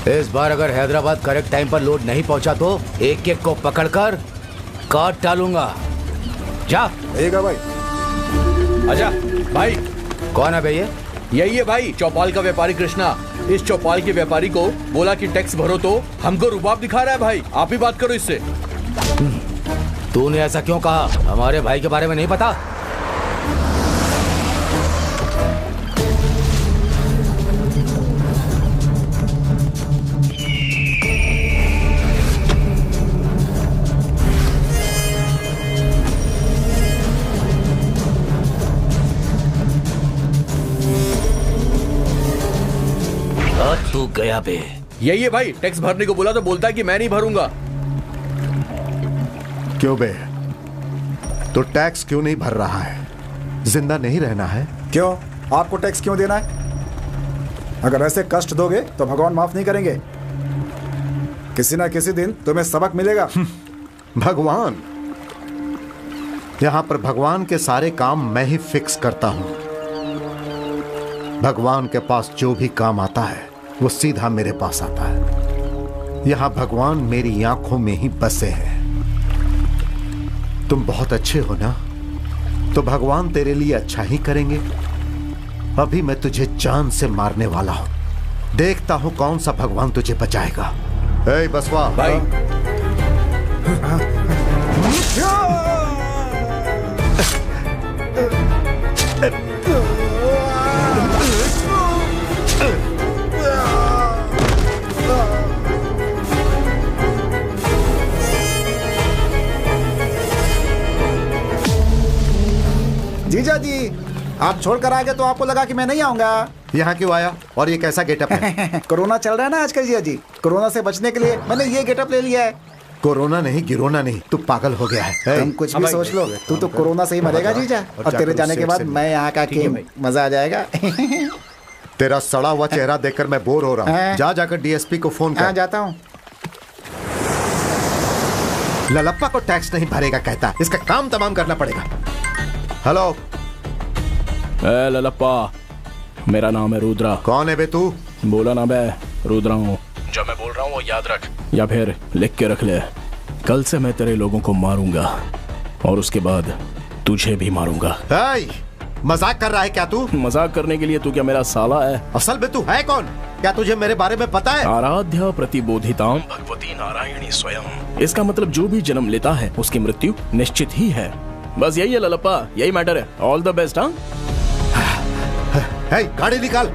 इस बार अगर Hyderabad correct time पर लोड नहीं पहुंचा तो एक एक को पकड़कर काट डालूंगा। जा। ठीक है भाई। आजा भाई। कौन है भैया? यही है भाई, चौपाल का व्यापारी कृष्णा। इस चौपाल के व्यापारी को बोला कि टैक्स भरो तो हमको रुबाब दिखा रहा है भाई। आप ही बात करो इससे। तूने ऐसा क्यों कहा? हमारे भाई के बारे में नहीं पता? तू गया बे। यही है भाई, टैक्स भरने को बोला तो बोलता है कि मैं नहीं भरूंगा। क्यों बे? तो टैक्स क्यों नहीं भर रहा है? जिंदा नहीं रहना है? क्यों? आपको टैक्स क्यों देना है? अगर ऐसे कष्ट दोगे तो भगवान माफ नहीं करेंगे। किसी ना किसी दिन तुम्हें सबक मिलेगा। भगवान? यहां पर भगवान के सारे काम मैं ही फिक्स करता हूं। भगवान के पास जो भी काम आता है वो सीधा मेरे पास आता है। यहां भगवान मेरी आंखों में ही बसे हैं। तुम बहुत अच्छे हो ना, तो भगवान तेरे लिए अच्छा ही करेंगे। अभी मैं तुझे जान से मारने वाला हूं। देखता हूं कौन सा भगवान तुझे बचाएगा। ए बसवा भाई। जीजा जी, आप छोड़कर आ गए तो आपको लगा कि मैं नहीं आऊंगा। यहाँ क्यों आया और ये कैसा गेटअप है? कोरोना चल रहा है ना आजकल जीजा जी, कोरोना से बचने के लिए मैंने ये गेटअप ले लिया है। कोरोना नहीं, गिरोना नहीं, तू पागल हो गया है। तुम कुछ भी सोच लो, तू तो कोरोना से ही मरेगा जीजा। और तेरे जाने के बाद मैं यहाँ का किंग, मजा आ जाएगा। तेरा सड़ा हुआ चेहरा देखकर मैं बोर हो रहा हूँ। जा जाकर डीएसपी को फोन कर। जाता हूँ। ललप्पा को टैक्स नहीं भरेगा कहता, इसका काम तमाम करना पड़ेगा। हेलो ललप्पा, मेरा नाम है रुद्रा। कौन है बे तू? बोला ना मैं रुद्रा हूँ। जो मैं बोल रहा हूँ वो याद रख, या फिर लिख के रख ले। कल से मैं तेरे लोगों को मारूंगा और उसके बाद तुझे भी मारूंगा। मजाक कर रहा है क्या तू? मजाक करने के लिए तू क्या मेरा साला है? असल में तू है कौन? क्या तुझे मेरे बारे में पता है? आराध्या प्रतिबोधिताम भगवती नारायणी स्वयं। इसका मतलब जो भी जन्म लेता है उसकी मृत्यु निश्चित ही है। बस यही है ललप्पा, यही मैटर है। All the best. हाँ, गाड़ी निकाल।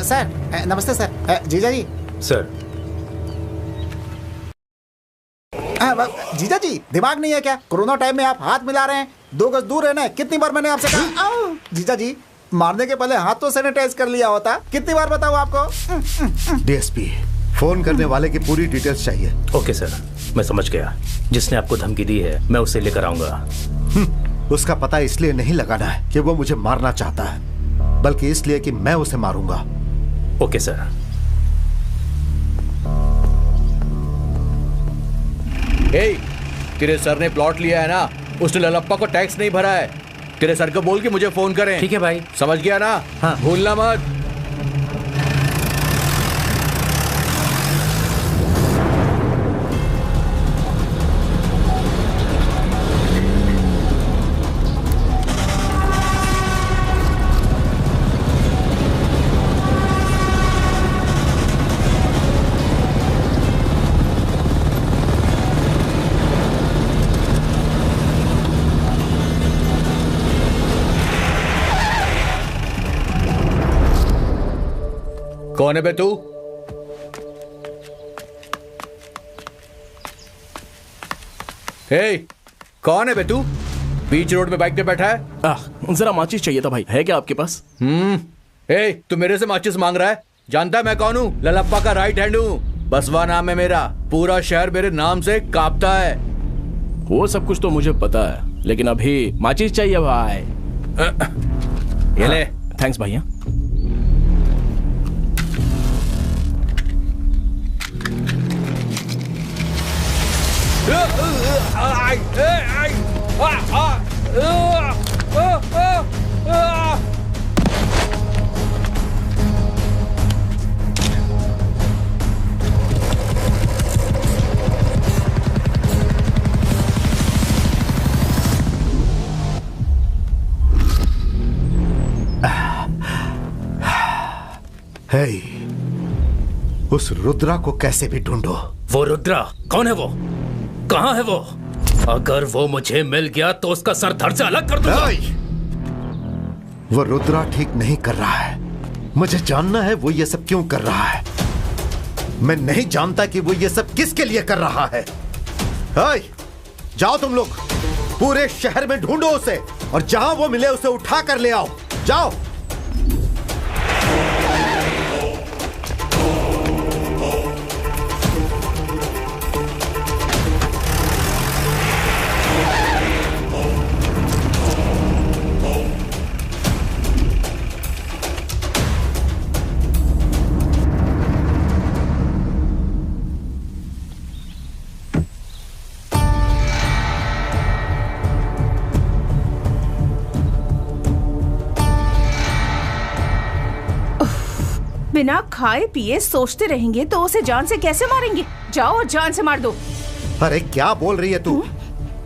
सर नमस्ते सर। जीजा जी। सर। जीजा जी, दिमाग नहीं है क्या? कोरोना टाइम में आप हाथ मिला रहे हैं। 2 गज दूर रहना है। कितनी बार मैंने आपसे कहा? जीजा जी, मारने के पहले हाथ तो सैनिटाइज कर लिया होता। कितनी बार बताऊं आपको? डीएसपी, फोन करने वाले की पूरी डिटेल्स चाहिए। ओके सर, मैं समझ गया। जिसने आपको धमकी दी है मैं उसे लेकर आऊंगा। उसका पता इसलिए नहीं लगाना है कि वो मुझे मारना चाहता है, बल्कि इसलिए कि मैं उसे मारूंगा। Okay sir. तेरे सर ने प्लॉट लिया है ना, उसने ललप्पा को टैक्स नहीं भरा है। तेरे सर को बोल के मुझे फोन करें। ठीक है भाई। समझ गया ना? हाँ। भूलना मत। कौन है बे तू? कौन है बे तू? बीच रोड में बाइक पे बैठा है। जरा माचिस चाहिए था भाई, है क्या आपके पास? तू मेरे से माचिस मांग रहा है? जानता है मैं कौन हूँ? ललप्पा का राइट हैंड हूँ। बसवा नाम है मेरा। पूरा शहर मेरे नाम से कांपता है। वो सब कुछ तो मुझे पता है, लेकिन अभी माचिस चाहिए भाई। ये ले। थैंक्स भैया। हे, उस रुद्रा को कैसे भी ढूंढो। वो रुद्रा कौन है? वो कहाँ है? वो अगर वो मुझे मिल गया तो उसका सर धड़ से अलग कर दूंगा। वो रुद्रा ठीक नहीं कर रहा है। मुझे जानना है वो ये सब क्यों कर रहा है। मैं नहीं जानता कि वो ये सब किसके लिए कर रहा है। जाओ तुम लोग, पूरे शहर में ढूंढो उसे, और जहां वो मिले उसे उठा कर ले आओ। जाओ। बिना खाए पिए सोचते रहेंगे तो उसे जान से कैसे मारेंगे? जाओ और जान से मार दो। अरे क्या बोल रही है तू?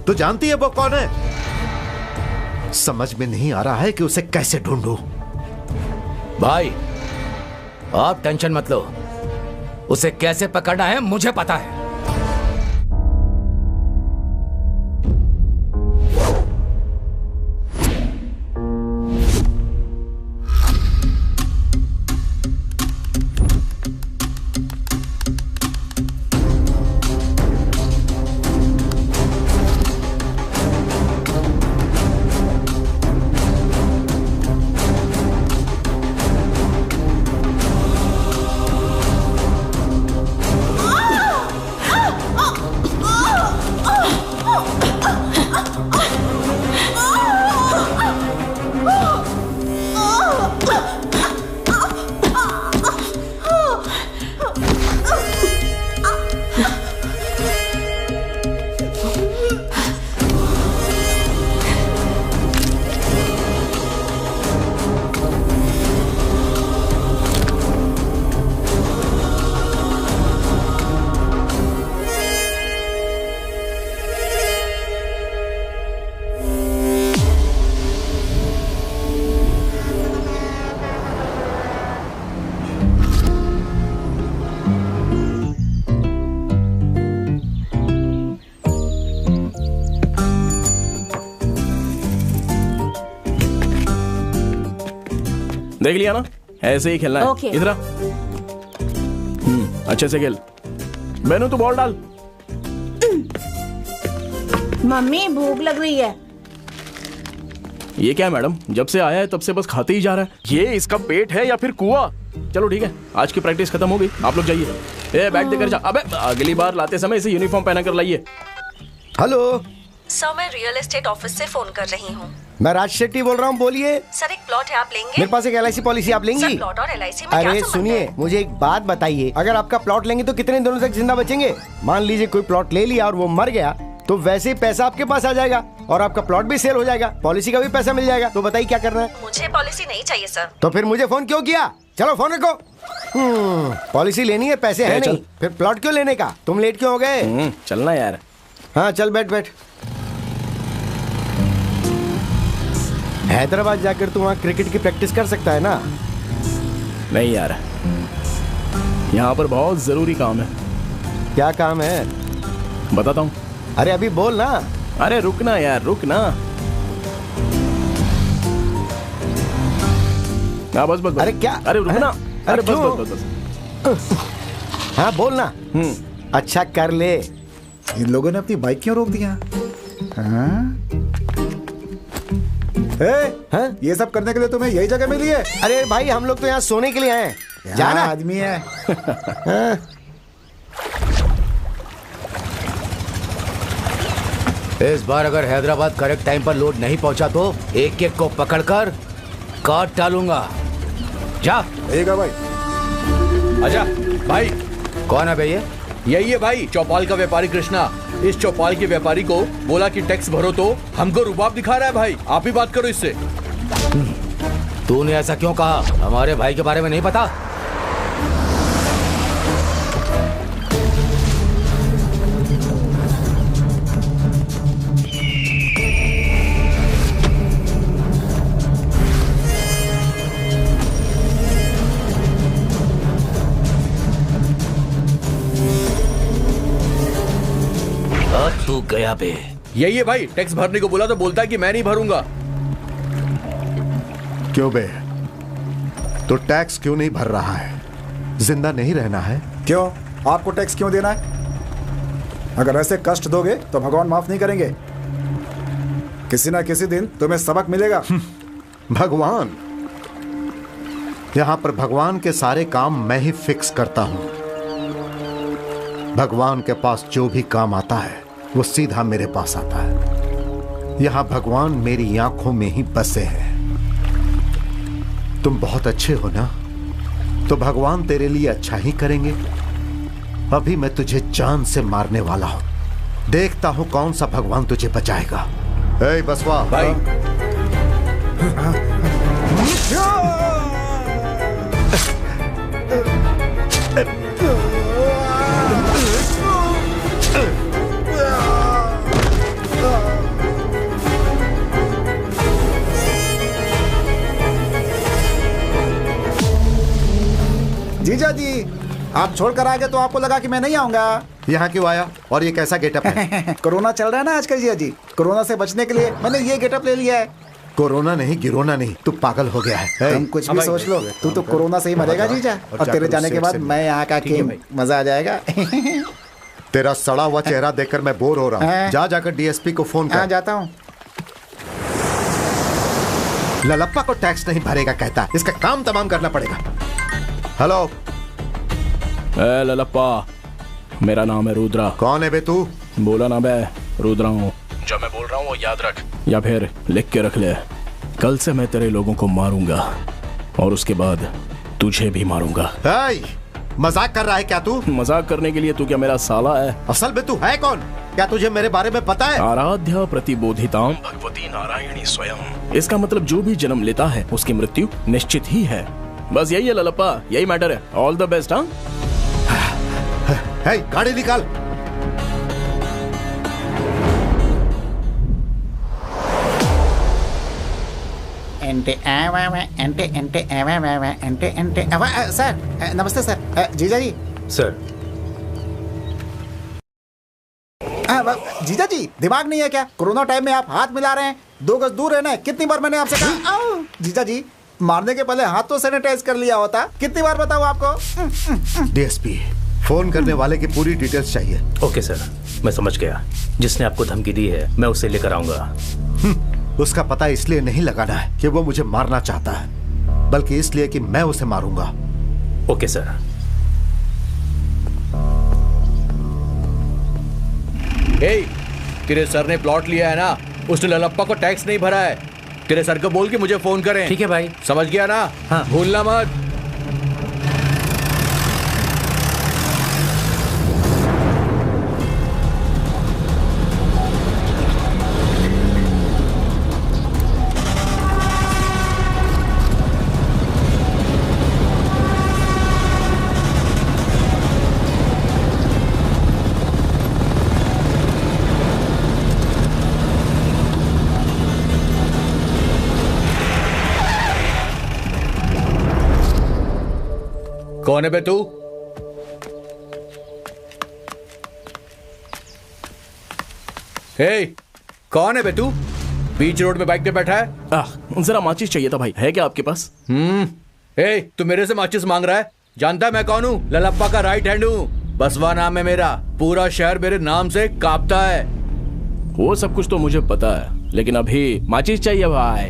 तू जानती है वो कौन है? समझ में नहीं आ रहा है कि उसे कैसे ढूंढूं। भाई आप टेंशन मत लो, उसे कैसे पकड़ना है मुझे पता है। देख लिया ना, ऐसे ही खेलना है। Okay. इधर आ। अच्छे से खेल। बेनू तू बॉल डाल। मम्मी भूख लग रही है। ये क्या है मैडम, जब से आया है तब से बस खाते ही जा रहा है। ये इसका पेट है या फिर कुआं? चलो ठीक है, आज की प्रैक्टिस खत्म हो गई, आप लोग जाइए। ए बैग देकर जा। अबे अगली बार लाते समय इसे यूनिफॉर्म पहना कर लाइए। हेलो सर, मैं रियल एस्टेट ऑफिस से फोन कर रही हूँ। मैं राज शेट्टी बोल रहा हूँ, बोलिए। सर, एक प्लॉट है, आप लेंगे? मेरे पास एक LIC पॉलिसी, आप लेंगी? सर, प्लॉट और LIC में क्या अरे संबंध सुनिए, है? मुझे एक बात बताइए, अगर आपका प्लॉट लेंगे तो कितने दिनों तक जिंदा बचेंगे? मान लीजिए कोई प्लॉट ले लिया और वो मर गया, तो वैसे ही पैसा आपके पास आ जाएगा और आपका प्लॉट भी सेल हो जाएगा, पॉलिसी का भी पैसा मिल जाएगा। तो बताइए क्या करना है? मुझे पॉलिसी नहीं चाहिए सर। तो फिर मुझे फोन क्यों किया? चलो फोन रखो। पॉलिसी लेनी है, पैसे है नहीं, फिर प्लॉट क्यों लेने का? तुम लेट क्यों हो गए? चलना यार। हाँ चल बैठ बैठ। हैदराबाद जाकर तू वहाँ क्रिकेट की प्रैक्टिस कर सकता है ना? नहीं यार, यहाँ पर बहुत जरूरी काम है। क्या काम है? बताता हूँ। अरे अभी बोल ना। अरे रुकना यार, रुकना। हाँ बस बस बस। अरे क्या? अरे रुकना। अरे बस क्यों? बस बस बस। हाँ बोल ना। अच्छा कर ले। इन लोगों ने अपनी बाइक क्यों रोक दिया? हाँ? हाँ? ये सब करने के लिए तुम्हें यही जगह मिली है? अरे भाई हम लोग तो यहाँ सोने के लिए आए हैं। जाना आदमी है। हाँ? इस बार अगर हैदराबाद करेक्ट टाइम पर लोड नहीं पहुंचा तो एक एक को पकड़कर काट डालूंगा। जा। ठीक है भाई। आजा भाई। कौन है भैया? यही है भाई, चौपाल का व्यापारी कृष्णा। इस चौपाल के व्यापारी को बोला कि टैक्स भरो, तो हमको रुबाब दिखा रहा है भाई। आप ही बात करो इससे। तूने ऐसा क्यों कहा? हमारे भाई के बारे में नहीं पता? तू गया बे। यही है भाई, टैक्स भरने को बोला तो बोलता है कि मैं नहीं भरूंगा। क्यों बे? तो टैक्स क्यों नहीं भर रहा है? जिंदा नहीं रहना है? क्यों? आपको टैक्स क्यों देना है? अगर ऐसे कष्ट दोगे तो भगवान माफ नहीं करेंगे। किसी ना किसी दिन तुम्हें सबक मिलेगा। भगवान? यहां पर भगवान के सारे काम मैं ही फिक्स करता हूं। भगवान के पास जो भी काम आता है वो सीधा मेरे पास आता है। यहां भगवान मेरी आंखों में ही बसे हैं। तुम बहुत अच्छे हो ना, तो भगवान तेरे लिए अच्छा ही करेंगे। अभी मैं तुझे जान से मारने वाला हूं। देखता हूं कौन सा भगवान तुझे बचाएगा। ए बसवा भाई, जीजा जी, आप छोड़कर आ गए तो आपको लगा कि मैं नहीं आऊंगा। यहाँ क्यों आया और ये कैसा गेटअप है? कोरोना चल रहा है ना आजकल जीजा जी। कोरोना से बचने के लिए मैंने ये गेटअप ले लिया है। कोरोना नहीं, गिरोना नहीं, तू पागल हो गया है। तुम कुछ भी सोच लो, तू तो कोरोना से ही मरेगा जीजा। और तेरे जाने के बाद मैं यहाँ का के मजा आ जाएगा। तेरा सड़ा हुआ चेहरा देखकर मैं बोर हो रहा हूँ। जा जाकर डीएसपी को फोन कर। जाता हूँ। ललप्पा को टैक्स नहीं भरेगा कहता, इसका काम तमाम करना पड़ेगा। हेलो ललप्पा, मेरा नाम है रुद्रा। कौन है बे तू? बोला ना बे, रुद्रा हूँ। जो मैं बोल रहा हूँ वो याद रख, या फिर लिख के रख ले। कल से मैं तेरे लोगों को मारूंगा और उसके बाद तुझे भी मारूंगा। मजाक कर रहा है क्या तू? मजाक करने के लिए तू क्या मेरा साला है? असल में तू है कौन? क्या तुझे मेरे बारे में पता है? आराध्या प्रतिबोधिताम भगवती नारायणी स्वयं। इसका मतलब जो भी जन्म लेता है उसकी मृत्यु निश्चित ही है। बस यही है ललप्पा, यही मैटर है। All the best. हाँ, गाड़ी निकाल। सर नमस्ते सर। जीजा जी। सर। जीजा जी, दिमाग नहीं है क्या? कोरोना टाइम में आप हाथ मिला रहे हैं। 2 गज दूर रहना है। कितनी बार मैंने आपसे कहा? जीजा जी, मारने के पहले हाथ तो सैनिटाइज कर लिया होता। कितनी बार बताऊं आपको? डीएसपी, फोन करने वाले की पूरी डिटेल्स चाहिए। ओके सर, मैं समझ गया। जिसने आपको धमकी दी है मैं उसे लेकर आऊंगा। उसका पता इसलिए नहीं लगाना है कि वो मुझे मारना चाहता है, बल्कि इसलिए कि मैं उसे मारूंगा। Okay sir. तेरे सर ने प्लॉट लिया है ना, उसने ललप्पा को टैक्स नहीं भरा है। तेरे सर को बोल के मुझे फोन करें। ठीक है भाई। समझ गया ना? हाँ। भूलना मत। कौन है बे तू? कौन है बे तू? बीच रोड में बाइक पे बैठा है। जरा माचिस चाहिए था भाई, है क्या आपके पास? तू मेरे से माचिस मांग रहा है? जानता है मैं कौन हूँ? ललप्पा का राइट हैंड हूँ। बसवा नाम है मेरा। पूरा शहर मेरे नाम से कांपता है। वो सब कुछ तो मुझे पता है, लेकिन अभी माचिस चाहिए भाई।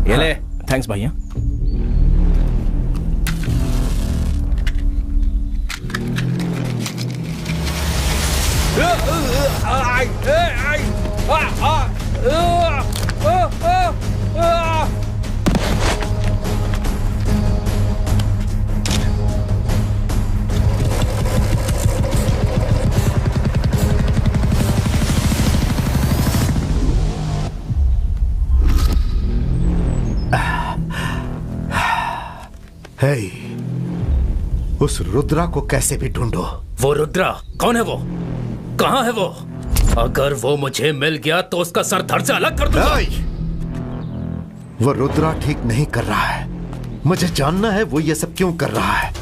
ये ले। थैंक्स भैया। हे, उस रुद्रा को कैसे भी ढूंढो। वो रुद्रा कौन है? वो कहाँ है? वो अगर वो मुझे मिल गया तो उसका सर धड़ से अलग कर दूंगा। वो रुद्रा ठीक नहीं कर रहा है। मुझे जानना है वो ये सब क्यों कर रहा है।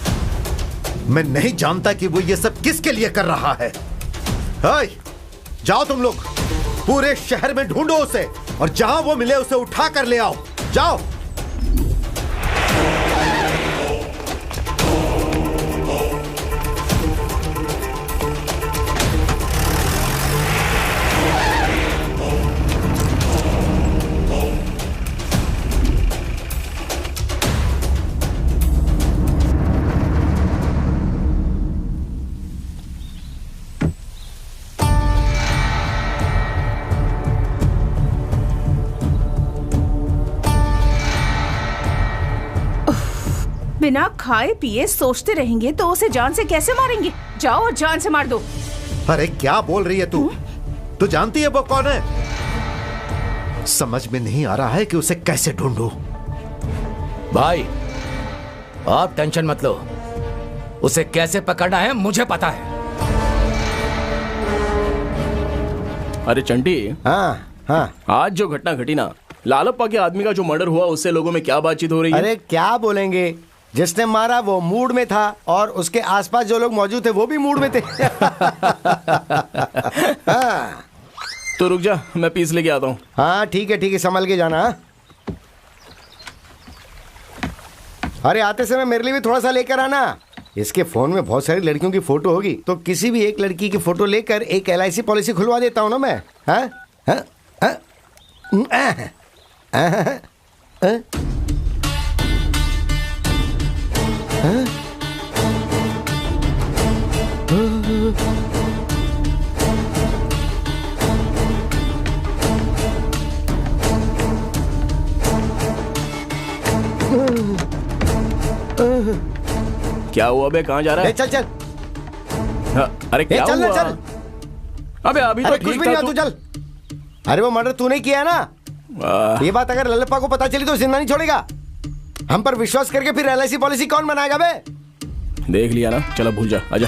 मैं नहीं जानता कि वो ये सब किसके लिए कर रहा है। जाओ तुम लोग, पूरे शहर में ढूंढो उसे, और जहां वो मिले उसे उठा कर ले आओ। जाओ। बिना खाए पिए सोचते रहेंगे तो उसे जान से कैसे मारेंगे? जाओ और जान से मार दो। अरे क्या बोल रही है तू? तू जानती है वो कौन है? समझ में नहीं आ रहा है कि उसे कैसे ढूंढूं। भाई आप टेंशन मत लो, उसे कैसे पकड़ना है मुझे पता है। अरे चंटी, हाँ, आज जो घटना घटी ना, लालप्पा के आदमी का जो मर्डर हुआ, उससे लोगों में क्या बातचीत हो रही है? अरे क्या बोलेंगे, जिसने मारा वो मूड में था और उसके आसपास जो लोग मौजूद थे वो भी मूड में थे। हाँ। तो रुक जा, मैं पीस लेके आता हूँ। हाँ ठीक है, संभल के जाना। अरे आते समय मेरे लिए भी थोड़ा सा लेकर आना। इसके फोन में बहुत सारी लड़कियों की फोटो होगी, तो किसी भी एक लड़की की फोटो लेकर एक LIC पॉलिसी खुलवा देता हूँ ना मैं। हाँ हाँ हाँ क्या हुआ बे, कहाँ जा रहा है? चल। अरे क्या चल हुआ? चल। अबे अभी तो कुछ भी नहीं, तू चल। अरे वो मर्डर तूने किया है ना। ये बात अगर लल्लप्पा को पता चली तो जिंदा नहीं छोड़ेगा। हम पर विश्वास करके फिर LIC पॉलिसी कौन बनाएगा बे? देख लिया ना, चलो भूल जा, आजा।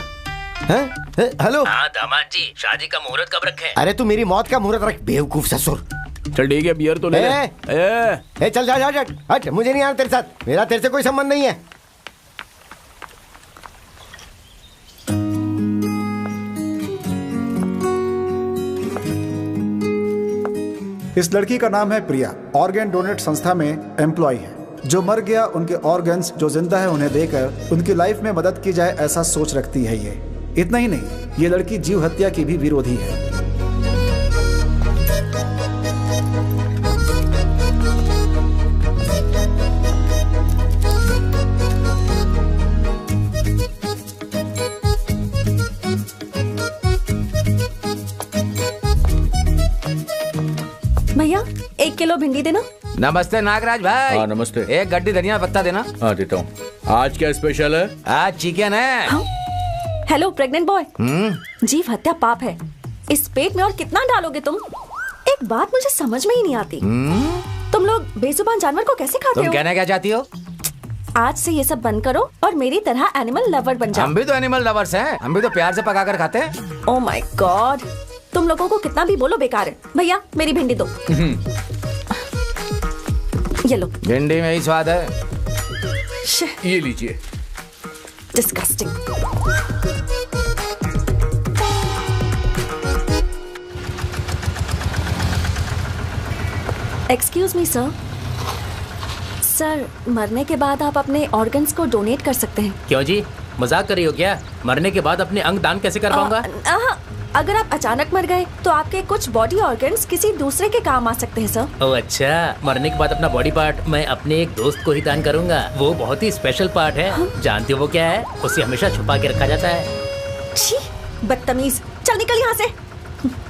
हेलो। हाँ दामाद जी, शादी का मुहूर्त कब रखे? अरे तू मेरी मौत का मुहूर्त रख, बेवकूफ ससुर। चल ठीक है, बियर तो ले ले। चल जा, हट, मुझे नहीं आना तेरे साथ, मेरा तेरे से कोई संबंध नहीं है। इस लड़की का नाम है प्रिया, ऑर्गन डोनेट संस्था में एम्प्लॉय है। जो मर गया उनके ऑर्गन्स जो जिंदा है उन्हें देकर उनकी लाइफ में मदद की जाए, ऐसा सोच रखती है ये। इतना ही नहीं, ये लड़की जीव हत्या की भी विरोधी है। भैया 1 किलो भिंडी देना। नमस्ते नागराज भाई। हाँ नमस्ते। एक गड्डी धनिया पत्ता देना। हाँ देता हूँ। आज क्या स्पेशल है? आज चिकन है। हाँ? हेलो प्रेग्नेंट बॉय, जीव हत्या पाप है। इस पेट में और कितना डालोगे तुम? एक बात मुझे समझ में ही नहीं आती, तुम लोग बेजुबान जानवर को कैसे खाते हो? तुम कहना क्या चाहती हो? आज से ये सब बंद करो और मेरी तरह एनिमल लवर बन जाओ। हम भी तो एनिमल लवर्स हैं, हम भी तो प्यार से पका कर खाते हैं। ओह माय गॉड, तुम लोगों को कितना भी बोलो बेकार है। भैया मेरी भिंडी दो। ये लो। भिंडी में ही स्वाद है। ये लीजिए। Disgusting. Excuse me sir. Sir, मरने के बाद आप अपने ऑर्गन्स को डोनेट कर सकते हैं। क्यों जी, मजाक कर रही हो क्या? मरने के बाद अपने अंग दान कैसे कर पाऊंगा? अगर आप अचानक मर गए तो आपके कुछ बॉडी ऑर्गन्स किसी दूसरे के काम आ सकते हैं सर। ओह अच्छा, मरने के बाद अपना बॉडी पार्ट मैं अपने एक दोस्त को ही दान करूंगा। वो बहुत ही स्पेशल पार्ट है। हाँ? जानती हो वो क्या है? उसे हमेशा छुपा के रखा जाता है। छी, बदतमीज, चल निकल यहाँ से,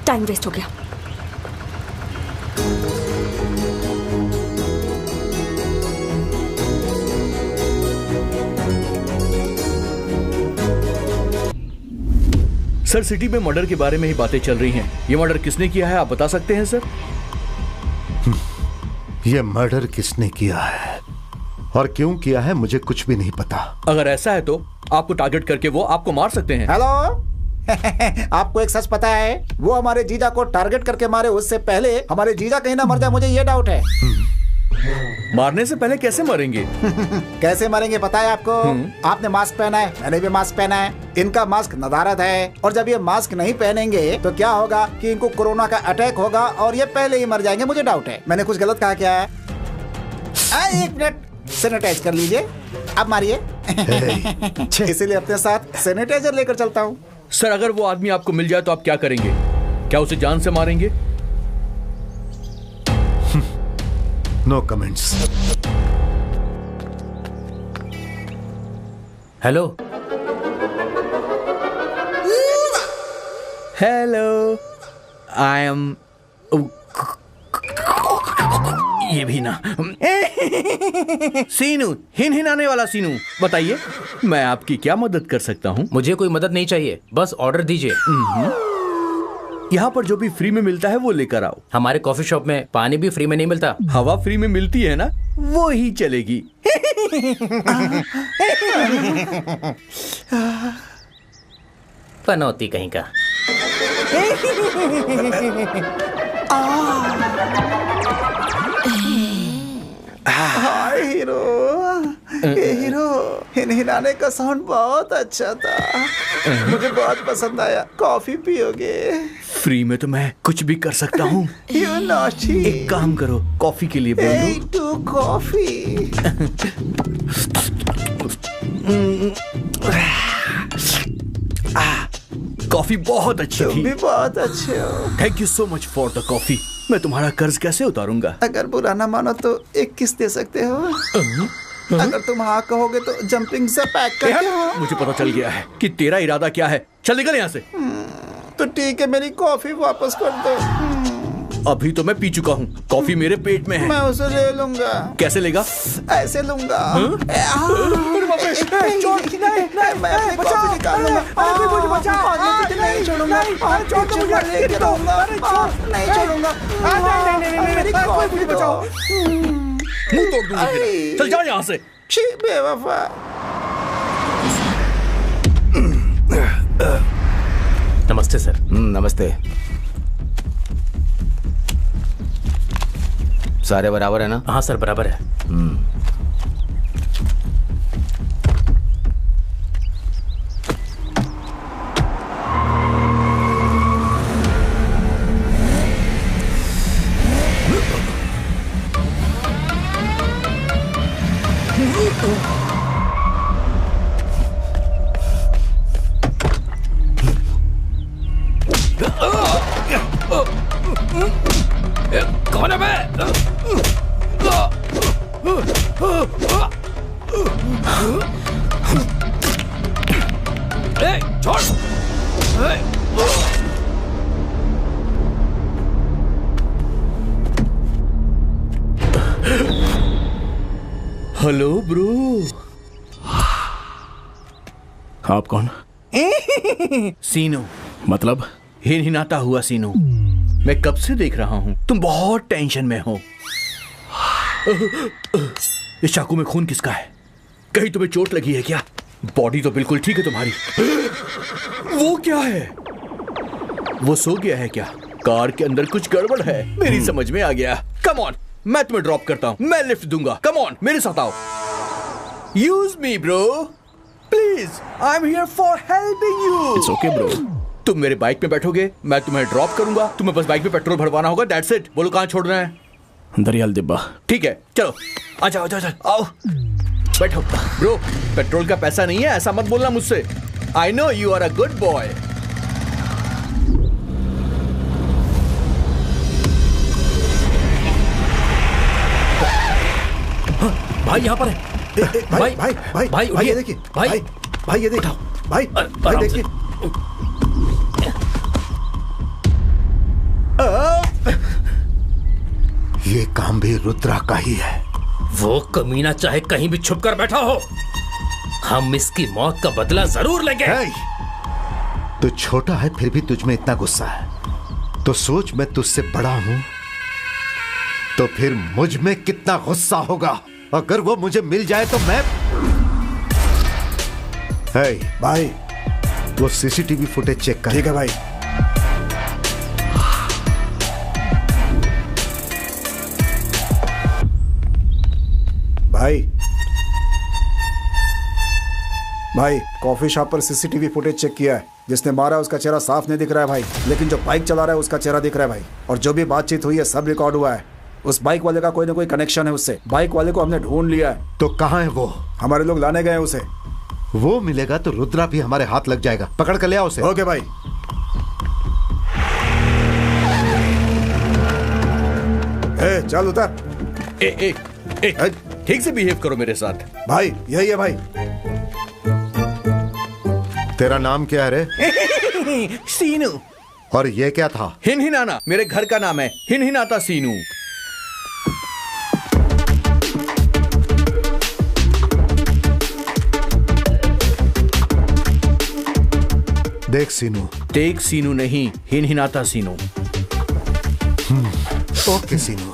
टाइम वेस्ट हो गया। सर, सिटी में मर्डर के बारे में ही बातें चल रही हैं। ये मर्डर किसने किया है आप बता सकते हैं सर? ये मर्डर किसने किया है और क्यों किया है मुझे कुछ भी नहीं पता। अगर ऐसा है तो आपको टारगेट करके वो आपको मार सकते हैं। हेलो आपको एक सच पता है, वो हमारे जीजा को टारगेट करके मारे उससे पहले हमारे जीजा कहीं ना मर जाए, मुझे ये डाउट है। मारने से पहले कैसे मरेंगे? कैसे मरेंगे पता है आपको? आपने मास्क पहना है, मैंने भी मास्क पहना है। इनका मास्क नदारत है, और जब ये मास्क नहीं पहनेंगे तो क्या होगा कि इनको कोरोना का अटैक होगा और ये पहले ही मर जाएंगे। मुझे डाउट है, मैंने कुछ गलत कहा क्या है? 1 मिनट, सैनिटाइज कर लीजिए, अब मारिए। इसीलिए अपने साथ सैनिटाइजर लेकर चलता हूँ। सर अगर वो आदमी आपको मिल जाए तो आप क्या करेंगे? क्या उसे जान से मारेंगे? No comments. Hello hello, I am, ये भी ना सीनू, हिनहिनाने वाला सीनू। बताइए मैं आपकी क्या मदद कर सकता हूँ? मुझे कोई मदद नहीं चाहिए, बस ऑर्डर दीजिए। यहाँ पर जो भी फ्री में मिलता है वो लेकर आओ। हमारे कॉफी शॉप में पानी भी फ्री में नहीं मिलता। हवा फ्री में मिलती है ना, वो ही चलेगी। पनौती कहीं का। हाय हीरो, ये हीरो, हिनहिनाने का साउंड बहुत अच्छा था, मुझे बहुत पसंद आया। कॉफी पियोगे? फ्री में तो मैं कुछ भी कर सकता हूँ। You naughty. एक काम करो, कॉफी के लिए बोल Hey, to coffee. कॉफी बहुत अच्छी तुम थी। भी बहुत अच्छे हो। Thank you so much for the coffee. मैं तुम्हारा कर्ज कैसे उतारूंगा? अगर बुरा ना मानो तो एक किस दे सकते हो? अगर तुम हाँ कहोगे तो जंपिंग से पैक करके हो। मुझे पता चल गया है कि तेरा इरादा क्या है। चल निकल यहाँ से। तो ठीक है, मेरी कॉफी वापस कर दो। अभी तो मैं पी चुका हूँ, कॉफी मेरे पेट में है। मैं उसे ले लूंगा। कैसे लेगा? ऐसे लूंगा। मैं अपनी कॉफी निकाल लूंगा। नहीं छोड़ूंगा, लेके रहूंगा, नहीं छोड़ूंगा। मेरी कॉफी बचाओ। मुंह तोड़ दूंगा तेरा। चल जा यहाँ से। छी बेवफा। नमस्ते सर। नमस्ते। सारे बराबर है ना? हाँ सर बराबर है। कौन है मैं? छोड़। Hello bro. आप कौन? सीनू। मतलब? हिनहिनाता हुआ सीनू। मैं कब से देख रहा हूँ, तुम बहुत टेंशन में हो। इस चाकू में खून किसका है? कहीं तुम्हें चोट लगी है क्या? बॉडी तो बिल्कुल ठीक है तुम्हारी। वो क्या है? वो सो गया है क्या? कार के अंदर कुछ गड़बड़ है, मेरी समझ में आ गया। कम ऑन, मैं तुम्हें ड्रॉप करता हूँ, मैं लिफ्ट दूंगा। कम ऑन, मेरे साथ आओ। Use me bro, please, I am here for helping you. It's okay bro. तुम मेरे बाइक में बैठोगे, मैं तुम्हें ड्रॉप करूंगा। तुम्हें बस बाइक में पेट्रोल भरवाना होगा, दैट्स इट। बोलो कहाँ छोड़ना है? दरियाल दिब्बा। ठीक है, चलो आ जाओ, जाओ, जाओ, आओ बैठो। ब्रो, पेट्रोल का पैसा नहीं है, ऐसा मत बोलना मुझसे। I know you are a good boy. भाई यहाँ पर है। भाई भाई भाई भाई भाई ये देखिए, भाई भाई ये देखो, भाई भाई देखिए। ये काम भी रुद्रा का ही है। वो कमीना चाहे कहीं भी छुप कर बैठा हो, हम इसकी मौत का बदला जरूर लेंगे। तू छोटा है फिर भी तुझ में इतना गुस्सा है, तो सोच मैं तुझसे बड़ा हूं तो फिर मुझ में कितना गुस्सा होगा। अगर वो मुझे मिल जाए तो मैं भाई वो सीसीटीवी फुटेज चेक कर। ठीक है भाई। भाई कॉफी शॉप पर सीसीटीवी फुटेज चेक किया है। जिसने मारा उसका चेहरा साफ नहीं दिख रहा है भाई, लेकिन जो बाइक चला रहा है उसका चेहरा दिख रहा है भाई। और जो भी बातचीत हुई है सब रिकॉर्ड हुआ है। उस बाइक वाले का कोई ना कोई कनेक्शन है उससे। बाइक वाले को हमने ढूंढ लिया है। तो कहाँ है वो? हमारे लोग लाने गए उसे। वो मिलेगा तो रुद्रा भी हमारे हाथ लग जाएगा। पकड़ कर ले आओ उसे। ओके भाई। चल उतर। ठीक से बिहेव करो मेरे साथ। भाई यही है भाई। तेरा नाम क्या है रे? सीनू। और ये क्या था? हिनहिनाना मेरे घर का नाम है। हिनहिनाता सीनू। देख सीनू। देख सीनू नहीं, हिनहिनाता सीनू। ओके सीनू।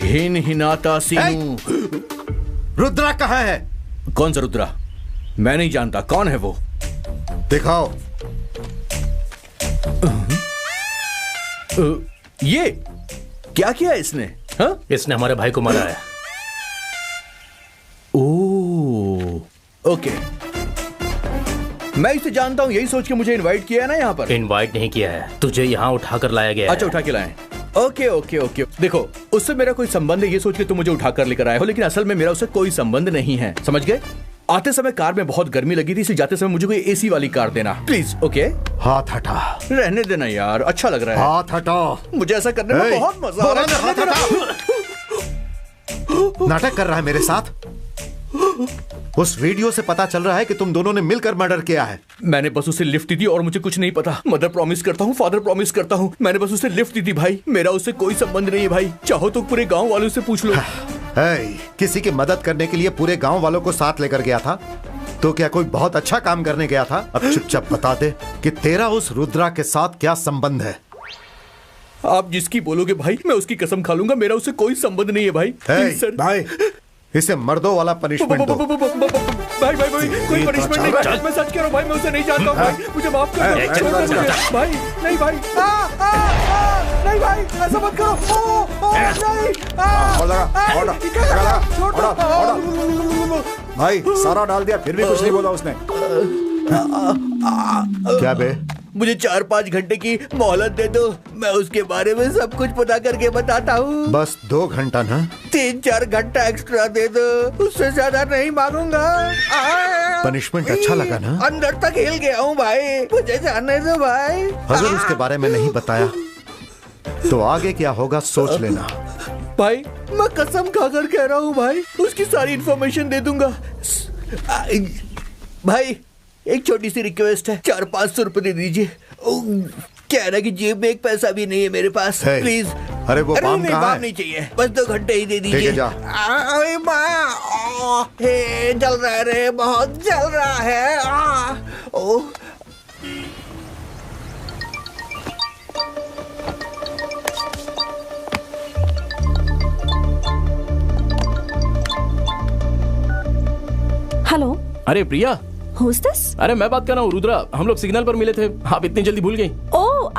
हिनहिनाता सीनू। रुद्रा कहाँ है? कौन सा रुद्रा? मैं नहीं जानता। कौन है वो? दिखाओ। ये क्या किया इसने? हाँ? इसने हमारे भाई को मारा है। ओके, मैं इसे जानता हूँ। यही सोच के मुझे इनवाइट किया है ना यहाँ पर। इनवाइट नहीं किया है, तुझे यहाँ उठाकर लाया गया है। अच्छा, उठा के लाए। Okay okay okay. देखो, उससे मेरा कोई संबंध है ये सोच के तुम मुझे उठाकर लेकर आए हो, लेकिन असल में मेरा उससे कोई संबंध नहीं है। समझ गए? आते समय कार में बहुत गर्मी लगी थी, इसलिए जाते समय मुझे कोई एसी वाली कार देना प्लीज। ओके? हाथ हटा। रहने देना यार, अच्छा लग रहा है। हाथ हटाओ। मुझे ऐसा करने में बहुत मजा आ रहा है। नाटक कर रहा है मेरे साथ। उस वीडियो से पता चल रहा है कि तुम दोनों ने मिलकर मर्डर किया है। मैंने बस उसे लिफ्ट दी थी और मुझे कुछ नहीं पता। मदर प्रॉमिस करता हूँ, फादर प्रॉमिस करता हूँ, मैंने बस उसे लिफ्ट दी थी भाई। मेरा उससे कोई संबंध नहीं है भाई। चाहो तो पूरे गांव वालों से पूछ लो। किसी की मदद करने के लिए पूरे गांव वालों को साथ लेकर गया था तो क्या कोई बहुत अच्छा काम करने गया था? अब चुपचाप बता दे कि तेरा उस रुद्रा के साथ क्या संबंध है। आप जिसकी बोलोगे भाई, मैं उसकी कसम खा लूंगा। मेरा उससे कोई संबंध नहीं है भाई। भाई इसे मर्दों वाला पनिशमेंट दो। भाई भाई भाई, कोई पनिशमेंट नहीं भाई। मैं सच कह रहा हूँ भाई, मैं उसे नहीं जानता हूँ भाई। मुझे माफ कर दो, छोड़ दो मुझे भाई। नहीं भाई, नहीं भाई, ऐसा मत करो। भाई सारा डाल दिया फिर भी कुछ नहीं बोला उसने। क्या बे? मुझे 4-5 घंटे की मोहलत दे दो, मैं उसके बारे में सब कुछ पता करके बताता हूँ। बस 2 घंटा ना? 3-4 घंटा एक्स्ट्रा दे दो, उससे ज्यादा नहीं मांगूंगा। पनिशमेंट अच्छा लगा ना? अंदर तक हिल गया हूँ भाई, मुझे जाने दो भाई। अगर उसके बारे में नहीं बताया तो आगे क्या होगा सोच लेना। भाई मैं कसम खाकर कह रहा हूँ भाई, उसकी सारी इन्फॉर्मेशन दे दूंगा। भाई एक छोटी सी रिक्वेस्ट है, 400-500 रुपए दे दीजिए। क्या है ना कि जेब में एक पैसा भी नहीं है मेरे पास। प्लीज। अरे वो बाम कहाँ है? नहीं चाहिए, बस 2 घंटे ही दे दीजिए। जा। जल रहा है रे, बहुत जल रहा है। हेलो। अरे प्रिया। Who's this? अरे मैं बात कर रहा हूँ, रुद्रा। हम लोग सिग्नल पर मिले थे, आप इतनी जल्दी भूल गई? ओह,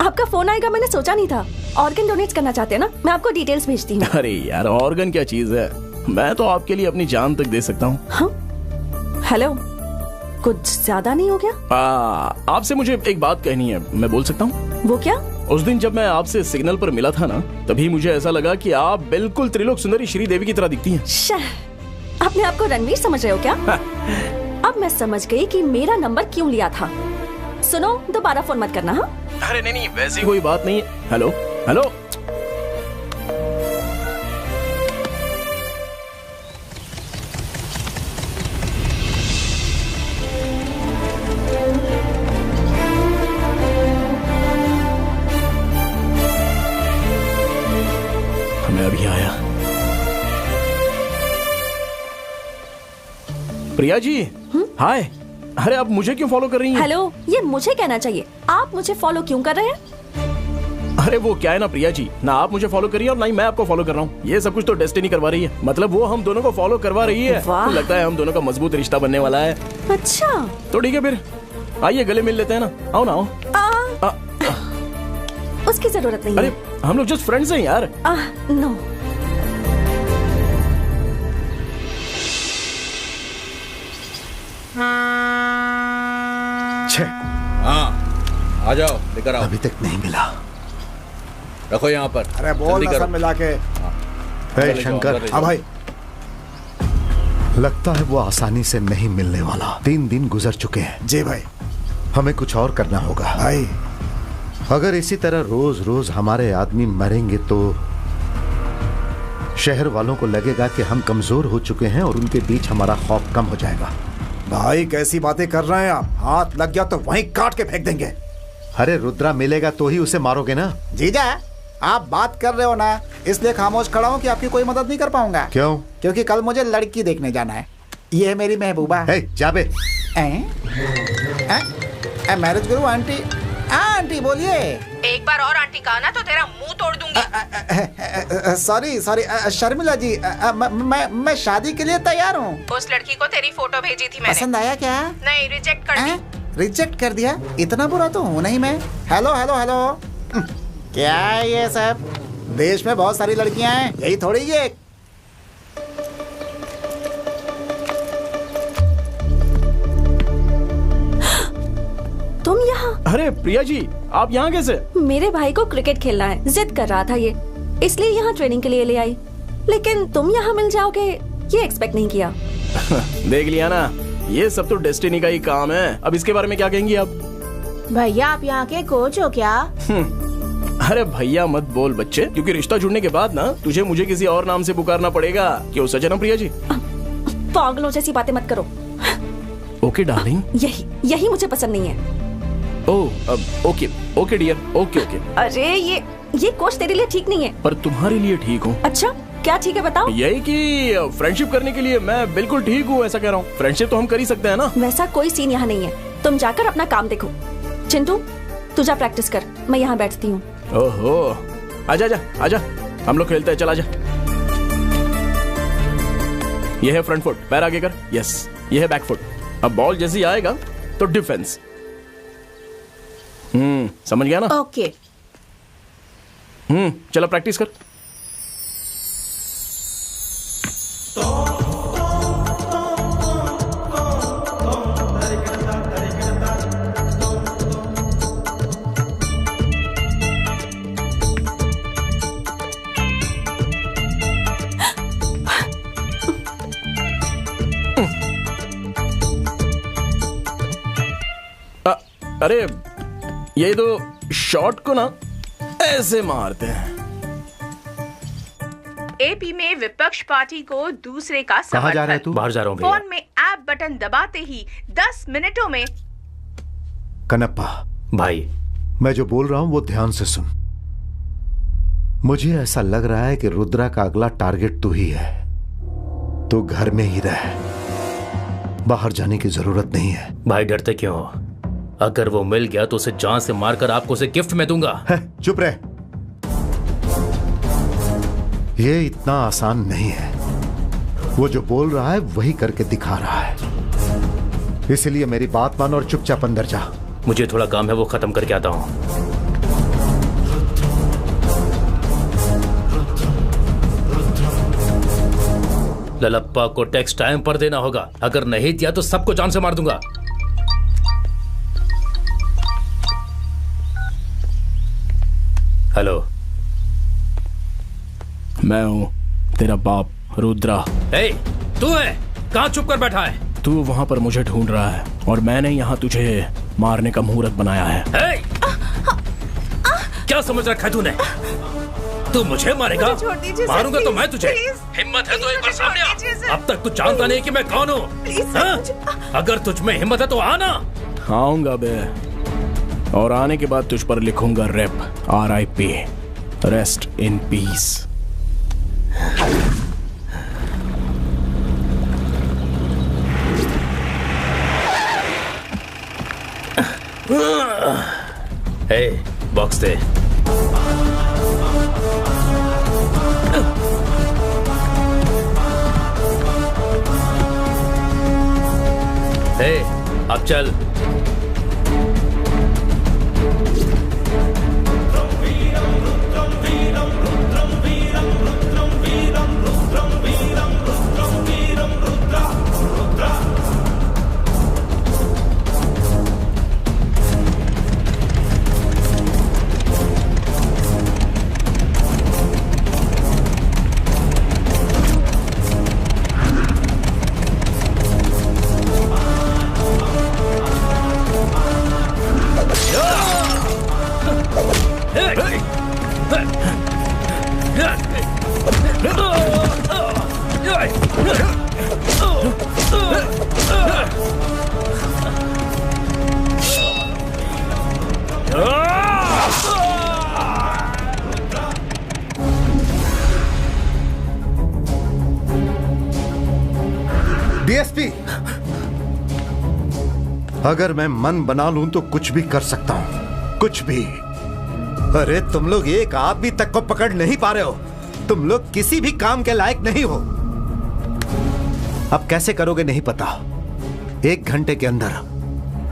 आपका फोन आएगा मैंने सोचा नहीं था। ऑर्गन डोनेट करना चाहते हैं ना? मैं आपको डिटेल्स भेजती हूँ। अरे यार, ऑर्गन क्या चीज है, मैं तो आपके लिए अपनी जान तक दे सकता हूँ। हाँ? हेलो, कुछ ज्यादा नहीं हो गया? आपसे मुझे एक बात कहनी है, मैं बोल सकता हूँ? वो क्या? उस दिन जब मैं आपसे सिग्नल पर मिला था ना, तभी मुझे ऐसा लगा कि आप बिल्कुल त्रिलोक सुंदरी श्रीदेवी की तरह दिखती हैं। अपने आप को रणवीर समझ रहे हो क्या? अब मैं समझ गई कि मेरा नंबर क्यों लिया था। सुनो, दोबारा फोन मत करना। हाँ? अरे नहीं, वैसी कोई बात नहीं है। Hello hello. मैं अभी आया। प्रिया जी, हाय। अरे आप मुझे क्यों फॉलो कर रही हैं? हेलो, ये मुझे कहना चाहिए। आप मुझे फॉलो क्यों कर रहे हैं? अरे वो क्या है ना प्रिया जी, ना आप मुझे फॉलो करिए और ना ही मैं आपको फॉलो कर रहा हूँ। ये सब कुछ तो डेस्टिनी करवा रही है, मतलब वो हम दोनों को फॉलो करवा रही है। वाह। लगता है हम दोनों का मजबूत रिश्ता बनने वाला है। अच्छा तो ठीक है फिर, आइए गले मिल लेते हैं ना। आओ ना आओ। उसकी जरूरत नहीं अरे है। हम लोग जस्ट फ्रेंड्स हैं यार। नो। हाँ आ जाओ, लेकर आओ। अभी तक नहीं मिला। रखो यहाँ पर। अरे बोल जल्दी ना करो। सब मिला के। हे शंकर, हाँ भाई। लगता है वो आसानी से नहीं मिलने वाला। 3 दिन गुजर चुके हैं। जी भाई। हमें कुछ और करना होगा भाई। अगर इसी तरह रोज रोज हमारे आदमी मरेंगे तो शहर वालों को लगेगा कि हम कमजोर हो चुके हैं और उनके बीच हमारा खौफ कम हो जाएगा। भाई कैसी बातें कर रहे हैं आप? हाथ लग गया तो वहीं काट के फेंक देंगे। अरे रुद्रा मिलेगा तो ही उसे मारोगे ना। जीजा आप बात कर रहे हो ना, इसलिए खामोश खड़ा हूँ कि आपकी कोई मदद नहीं कर पाऊंगा। क्यों? क्योंकि कल मुझे लड़की देखने जाना है। ये है मेरी महबूबा। जाबे। मैरिज करूँ आंटी? आंटी बोलिए। एक बार और आंटी कहा ना तो तेरा मुंह तोड़ दूंगी। सॉरी सॉरी शर्मिला जी, मैं शादी के लिए तैयार हूँ। उस लड़की को तेरी फोटो भेजी थी मैंने। पसंद आया क्या? नहीं, रिजेक्ट कर दी। रिजेक्ट कर दिया? इतना बुरा तो हूँ नहीं मैं। Hello hello hello. क्या है ये सब? देश में बहुत सारी लड़कियां हैं, यही थोड़ी ये। तुम यहाँ? अरे प्रिया जी, आप यहाँ कैसे? मेरे भाई को क्रिकेट खेलना है, जिद कर रहा था ये, इसलिए यहाँ ट्रेनिंग के लिए ले आई। लेकिन तुम यहाँ मिल जाओगे ये एक्सपेक्ट नहीं किया। देख लिया ना, ये सब तो डेस्टिनी का ही काम है। अब इसके बारे में क्या कहेंगी आप? भैया आप यहाँ के कोच हो क्या? अरे भैया मत बोल बच्चे, क्योंकि रिश्ता जुड़ने के बाद ना तुझे मुझे किसी और नाम से पुकारना पड़ेगा। क्यों सच है ना प्रिया जी? पागलों जैसी बातें मत करो। Okay darling. यही मुझे पसंद नहीं है। Okay okay dear, okay okay. अरे ये कोच तेरे लिए ठीक नहीं है। पर तुम्हारे लिए ठीक हूँ। अच्छा क्या ठीक है बताओ? यही कि फ्रेंडशिप करने के लिए मैं बिल्कुल ठीक हूँ, ऐसा कह रहा हूँ। फ्रेंडशिप तो हम कर ही सकते हैं ना। वैसा कोई सीन यहाँ नहीं है, तुम जाकर अपना काम देखो। चिंटू तू जा प्रैक्टिस कर, मैं यहाँ बैठती हूँ। ओहो, आजा आजा आजा, हम लोग खेलते हैं, चल आजा। ये है फ्रंट फुट, पैर आगे कर। यस, ये है बैक फुट। अब बॉल जैसे ही आएगा तो डिफेंस। समझ गया ना? ओके। चलो प्रैक्टिस कर। अरे ये तो शॉट को ना ऐसे मारते हैं। एपी में विपक्ष पार्टी को दूसरे का समर्थन। कहाँ जा रहा है तू? बाहर जा रहा हूँ भैया। फोन में ऐप बटन दबाते ही 10 मिनटों में। कनप्पा भाई मैं जो बोल रहा हूं वो ध्यान से सुन। मुझे ऐसा लग रहा है कि रुद्रा का अगला टारगेट तू ही है। तू घर में ही रह, बाहर जाने की जरूरत नहीं है। भाई डरते क्यों हो? अगर वो मिल गया तो उसे जान से मारकर आपको उसे गिफ्ट में दूंगा। चुप रहे, ये इतना आसान नहीं है। वो जो बोल रहा है वही करके दिखा रहा है। इसलिए मेरी बात मान और चुपचाप अंदर जा। मुझे थोड़ा काम है, वो खत्म करके आता हूं। ललप्पा को टेक्स्ट टाइम पर देना होगा, अगर नहीं दिया तो सबको जान से मार दूंगा। हेलो, मैं हूँ तेरा बाप रुद्रा। ए, तू है? कहाँ छुप कर बैठा है? तू वहाँ पर मुझे ढूंढ रहा है और मैंने यहाँ तुझे मारने का मुहूर्त बनाया है। ए, क्या समझ रखा है तूने? तू मुझे मारेगा? मुझे छोड़ दीजिए सर, मारूंगा तो मैं प्लीज, तुझे। प्लीज, हिम्मत है तो प्लीज एक बार मुझे सामने छोड़ दीजिए सर। आ। अब तक तू जानता नहीं कि मैं कौन हूँ। प्लीज सर, हाँ? मुझे- अगर तुझ में हिम्मत है तो आना। आऊंगा बे, और आने के बाद तुझ पर लिखूंगा rap, RIP, rest in peace. ए, बॉक्स दे। हे, अब चल। डीएसपी, अगर मैं मन बना लूं तो कुछ भी कर सकता हूं, कुछ भी। अरे तुम लोग एक आदमी तक को पकड़ नहीं पा रहे हो। तुम लोग किसी भी काम के लायक नहीं हो। अब कैसे करोगे नहीं पता। 1 घंटे के अंदर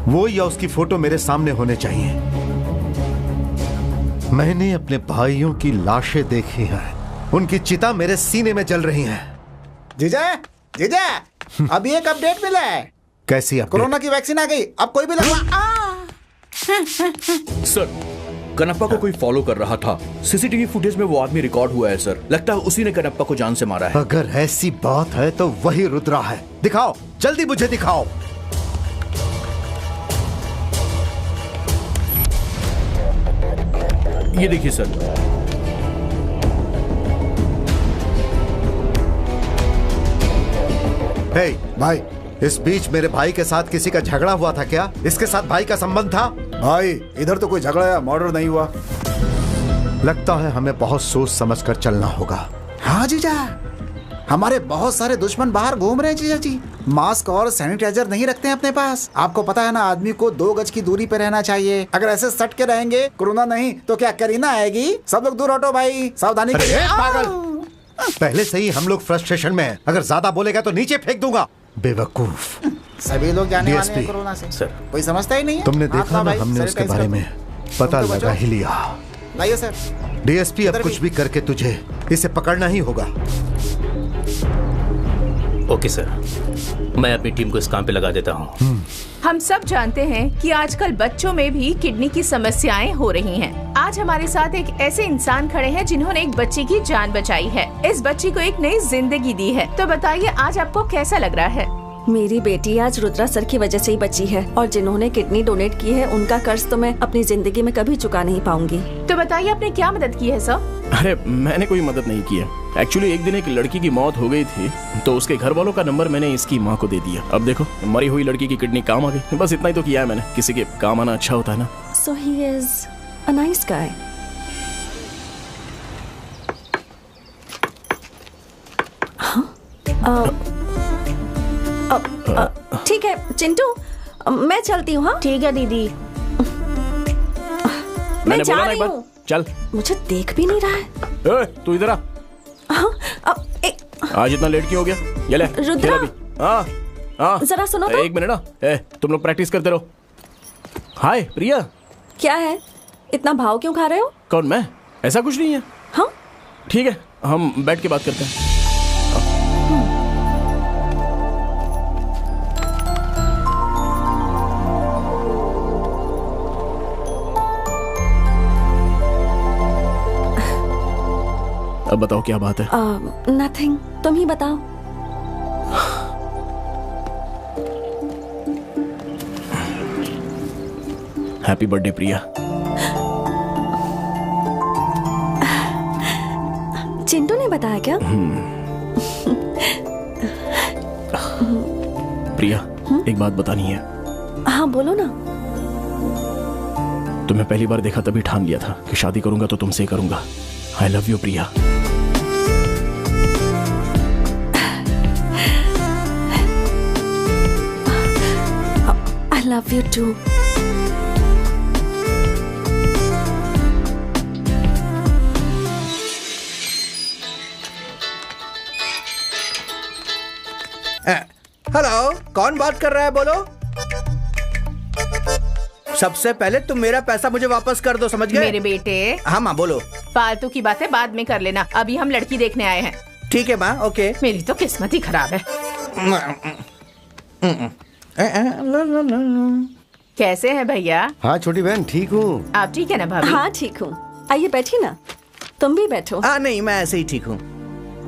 वो या उसकी फोटो मेरे सामने होने चाहिए। मैंने अपने भाइयों की लाशें देखी हैं। उनकी चिता मेरे सीने में जल रही है। जीजा, जीजा, अभी एक अपडेट मिला है। कैसी अपडेट? कोरोना की वैक्सीन आ गई, अब कोई भी लगवा। सर, कनप्पा को कोई फॉलो कर रहा था। सीसीटीवी फुटेज में वो आदमी रिकॉर्ड हुआ है सर। लगता है उसी ने कनप्पा को जान से मारा है। अगर ऐसी बात है तो वही रुद्रा है। दिखाओ, जल्दी मुझे दिखाओ। ये देखिए सर। हे भाई, इस बीच मेरे भाई के साथ किसी का झगड़ा हुआ था क्या? इसके साथ भाई का संबंध था? भाई, इधर तो कोई झगड़ा या मर्डर नहीं हुआ। लगता है हमें बहुत सोच समझ कर चलना होगा। हाँ जीजा, हमारे बहुत सारे दुश्मन बाहर घूम रहे हैं जीजा जी। मास्क और सैनिटाइजर नहीं रखते हैं अपने पास। आपको पता है ना, आदमी को 2 गज की दूरी पे रहना चाहिए। अगर ऐसे सट के रहेंगे, कोरोना नहीं तो क्या करीना आएगी। सब लोग दूर हटो भाई, सावधानी के लिए। पागल, पहले से ही हम लोग फ्रस्ट्रेशन में हैं। अगर ज्यादा बोलेगा तो नीचे फेंक दूंगा। बेवकूफ। सभी लोग जाने वाले हैं कोरोना से। सर, कोई समझता ही नहीं है। तुमने देखा ना, हमने उसके बारे में पता लगा ही लिया। लाइए सर। डीएसपी, अब कुछ भी करके तुझे इसे पकड़ना ही होगा। ओके सर, मैं अपनी टीम को इस काम पे लगा देता हूँ। हम सब जानते हैं कि आजकल बच्चों में भी किडनी की समस्याएं हो रही हैं। आज हमारे साथ एक ऐसे इंसान खड़े हैं जिन्होंने एक बच्ची की जान बचाई है। इस बच्ची को एक नई जिंदगी दी है। तो बताइए, आज आपको कैसा लग रहा है? मेरी बेटी आज रुद्रा सर की वजह से ही बची है, और जिन्होंने किडनी डोनेट की है उनका कर्ज तो मैं अपनी जिंदगी में कभी चुका नहीं पाऊंगी। तो बताइए, आपने क्या मदद की है सर? अरे मैंने कोई मदद नहीं की है। एक्चुअली एक दिन एक लड़की की मौत हो गई थी, तो उसके घर वालों का नंबर मैंने इसकी माँ को दे दिया। अब देखो, मरी हुई लड़की की किडनी काम आ गई। बस इतना ही तो किया है मैंने। किसी के काम आना अच्छा होता है ना। So he is a nice guy. ठीक है चिंटू, मैं चलती हूँ। हाँ ठीक है दीदी। मैंने जा बोला ना रही एक बार, हूँ। चल। मुझे देख भी नहीं रहा है। तू इधर आ। आज इतना लेट क्यों हो गया? ये ले, रुद्रा। खेल अभी। हाँ हाँ, जरा सुनो तो। एक मिनट ना। तुम लोग प्रैक्टिस करते रहो। हाय प्रिया। क्या है, इतना भाव क्यों खा रहे हो? कौन, मैं? ऐसा कुछ नहीं है। हाँ ठीक है, हम बैठ के बात करते हैं। अब बताओ क्या बात है? नथिंग, तुम ही बताओ। हैप्पी बर्थडे प्रिया। चिंटू ने बताया क्या? प्रिया, एक बात बतानी है। हाँ बोलो ना। तुम्हें पहली बार देखा तभी ठान लिया था कि शादी करूंगा तो तुमसे ही करूंगा। I love you Priya. I love you too. कौन बात कर रहा है बोलो? सबसे पहले तुम मेरा पैसा मुझे वापस कर दो, समझ गए? मेरे बेटे, हाँ माँ बोलो। फालतू की बातें बाद में कर लेना, अभी हम लड़की देखने आए हैं। ठीक है माँ, ओके। मेरी तो किस्मत ही खराब है। कैसे हैं भैया? हाँ छोटी बहन, ठीक हूँ। आप ठीक है ना भाभी? हाँ ठीक हूँ, आइए बैठिए ना। तुम भी बैठो। नहीं, मैं ऐसे ही ठीक हूँ।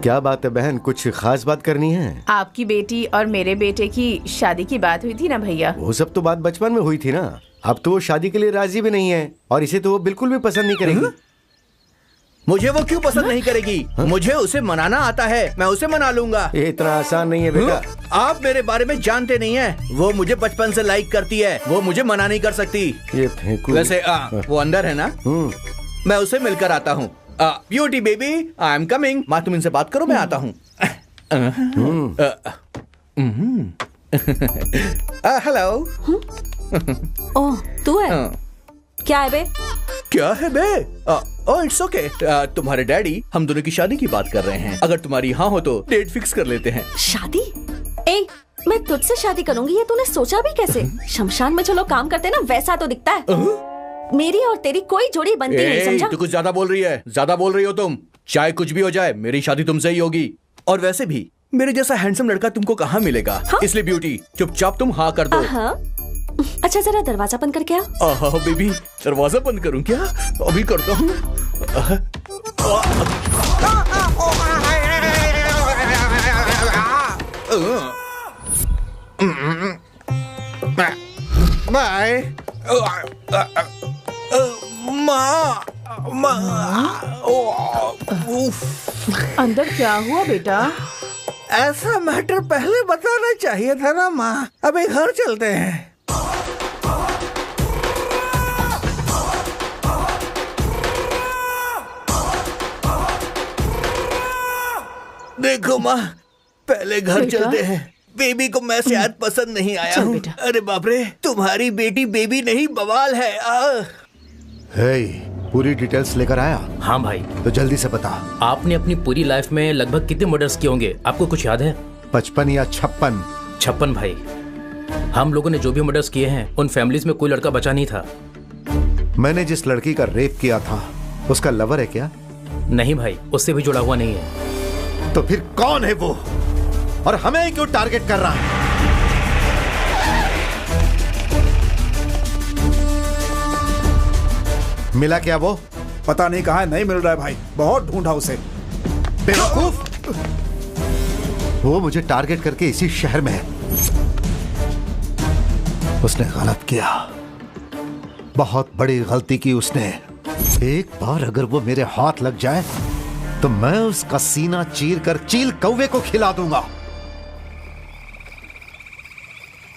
क्या बात है बहन, कुछ खास बात करनी है? आपकी बेटी और मेरे बेटे की शादी की बात हुई थी ना भैया? वो सब तो बात बचपन में हुई थी ना। अब तो वो शादी के लिए राजी भी नहीं है और इसे तो वो बिल्कुल भी पसंद नहीं करेगी। मुझे वो क्यों पसंद नहीं करेगी? मुझे उसे मनाना आता है, मैं उसे मना लूंगा। ये इतना आसान नहीं है बेटा। आप मेरे बारे में जानते नहीं हैं। वो मुझे बचपन से लाइक करती है, वो मुझे मना नहीं कर सकती। ये फेंकू। वैसे वो अंदर है ना, मैं उसे मिलकर आता हूँ। Beauty baby, I am coming. माँ तुम इनसे बात करो, मैं आता हूँ। हेलो। ओह तू है? क्या है बे? क्या है बे? Oh it's okay. तुम्हारे डैडी हम दोनों की शादी की बात कर रहे हैं। अगर तुम्हारी हाँ हो तो डेट फिक्स कर लेते हैं। शादी? ए, मैं तुझसे शादी करूंगी ये तूने सोचा भी कैसे? शमशान में जो लोग काम करते हैं ना वैसा तो दिखता है। मेरी और तेरी कोई जोड़ी बनती नहीं, समझा? तू कुछ ज्यादा बोल रही है, ज्यादा बोल रही हो तुम। चाहे कुछ भी हो जाए, मेरी शादी तुमसे ही होगी। और वैसे भी मेरे जैसा हैंडसम लड़का तुमको कहाँ मिलेगा? हाँ? इसलिए ब्यूटी चुपचाप तुम हाँ कर दो। अच्छा जरा दरवाजा बंद करके आ। बेबी दरवाजा बंद करूं क्या? अभी करता हूँ। बाय अंदर क्या हुआ बेटा? ऐसा मैटर पहले बताना चाहिए था ना माँ। अभी घर चलते हैं। देखो माँ, पहले घर चलते हैं। बेबी को मैं शायद पसंद नहीं आया हूँ। अरे बाप रे, तुम्हारी बेटी बेबी नहीं बवाल है। हे, पूरी डिटेल्स लेकर आया? हाँ भाई। तो जल्दी से बता। आपने अपनी पूरी लाइफ में लगभग कितने मर्डर्स किए होंगे, आपको कुछ याद है? 55 या 56? 56 भाई। हम लोगों ने जो भी मर्डर्स किए हैं उन फैमिलीज में कोई लड़का बचा नहीं था। मैंने जिस लड़की का रेप किया था उसका लवर है क्या? नहीं भाई, उससे भी जुड़ा हुआ नहीं है। तो फिर कौन है वो और हमें क्यों टारगेट कर रहा है? मिला क्या वो? पता नहीं कहाँ है, नहीं मिल रहा है भाई, बहुत ढूंढा उसे। बेवकूफ, वो मुझे टारगेट करके इसी शहर में है। उसने गलत किया, बहुत बड़ी गलती की उसने। एक बार अगर वो मेरे हाथ लग जाए तो मैं उसका सीना चीर कर चील कौवे को खिला दूंगा।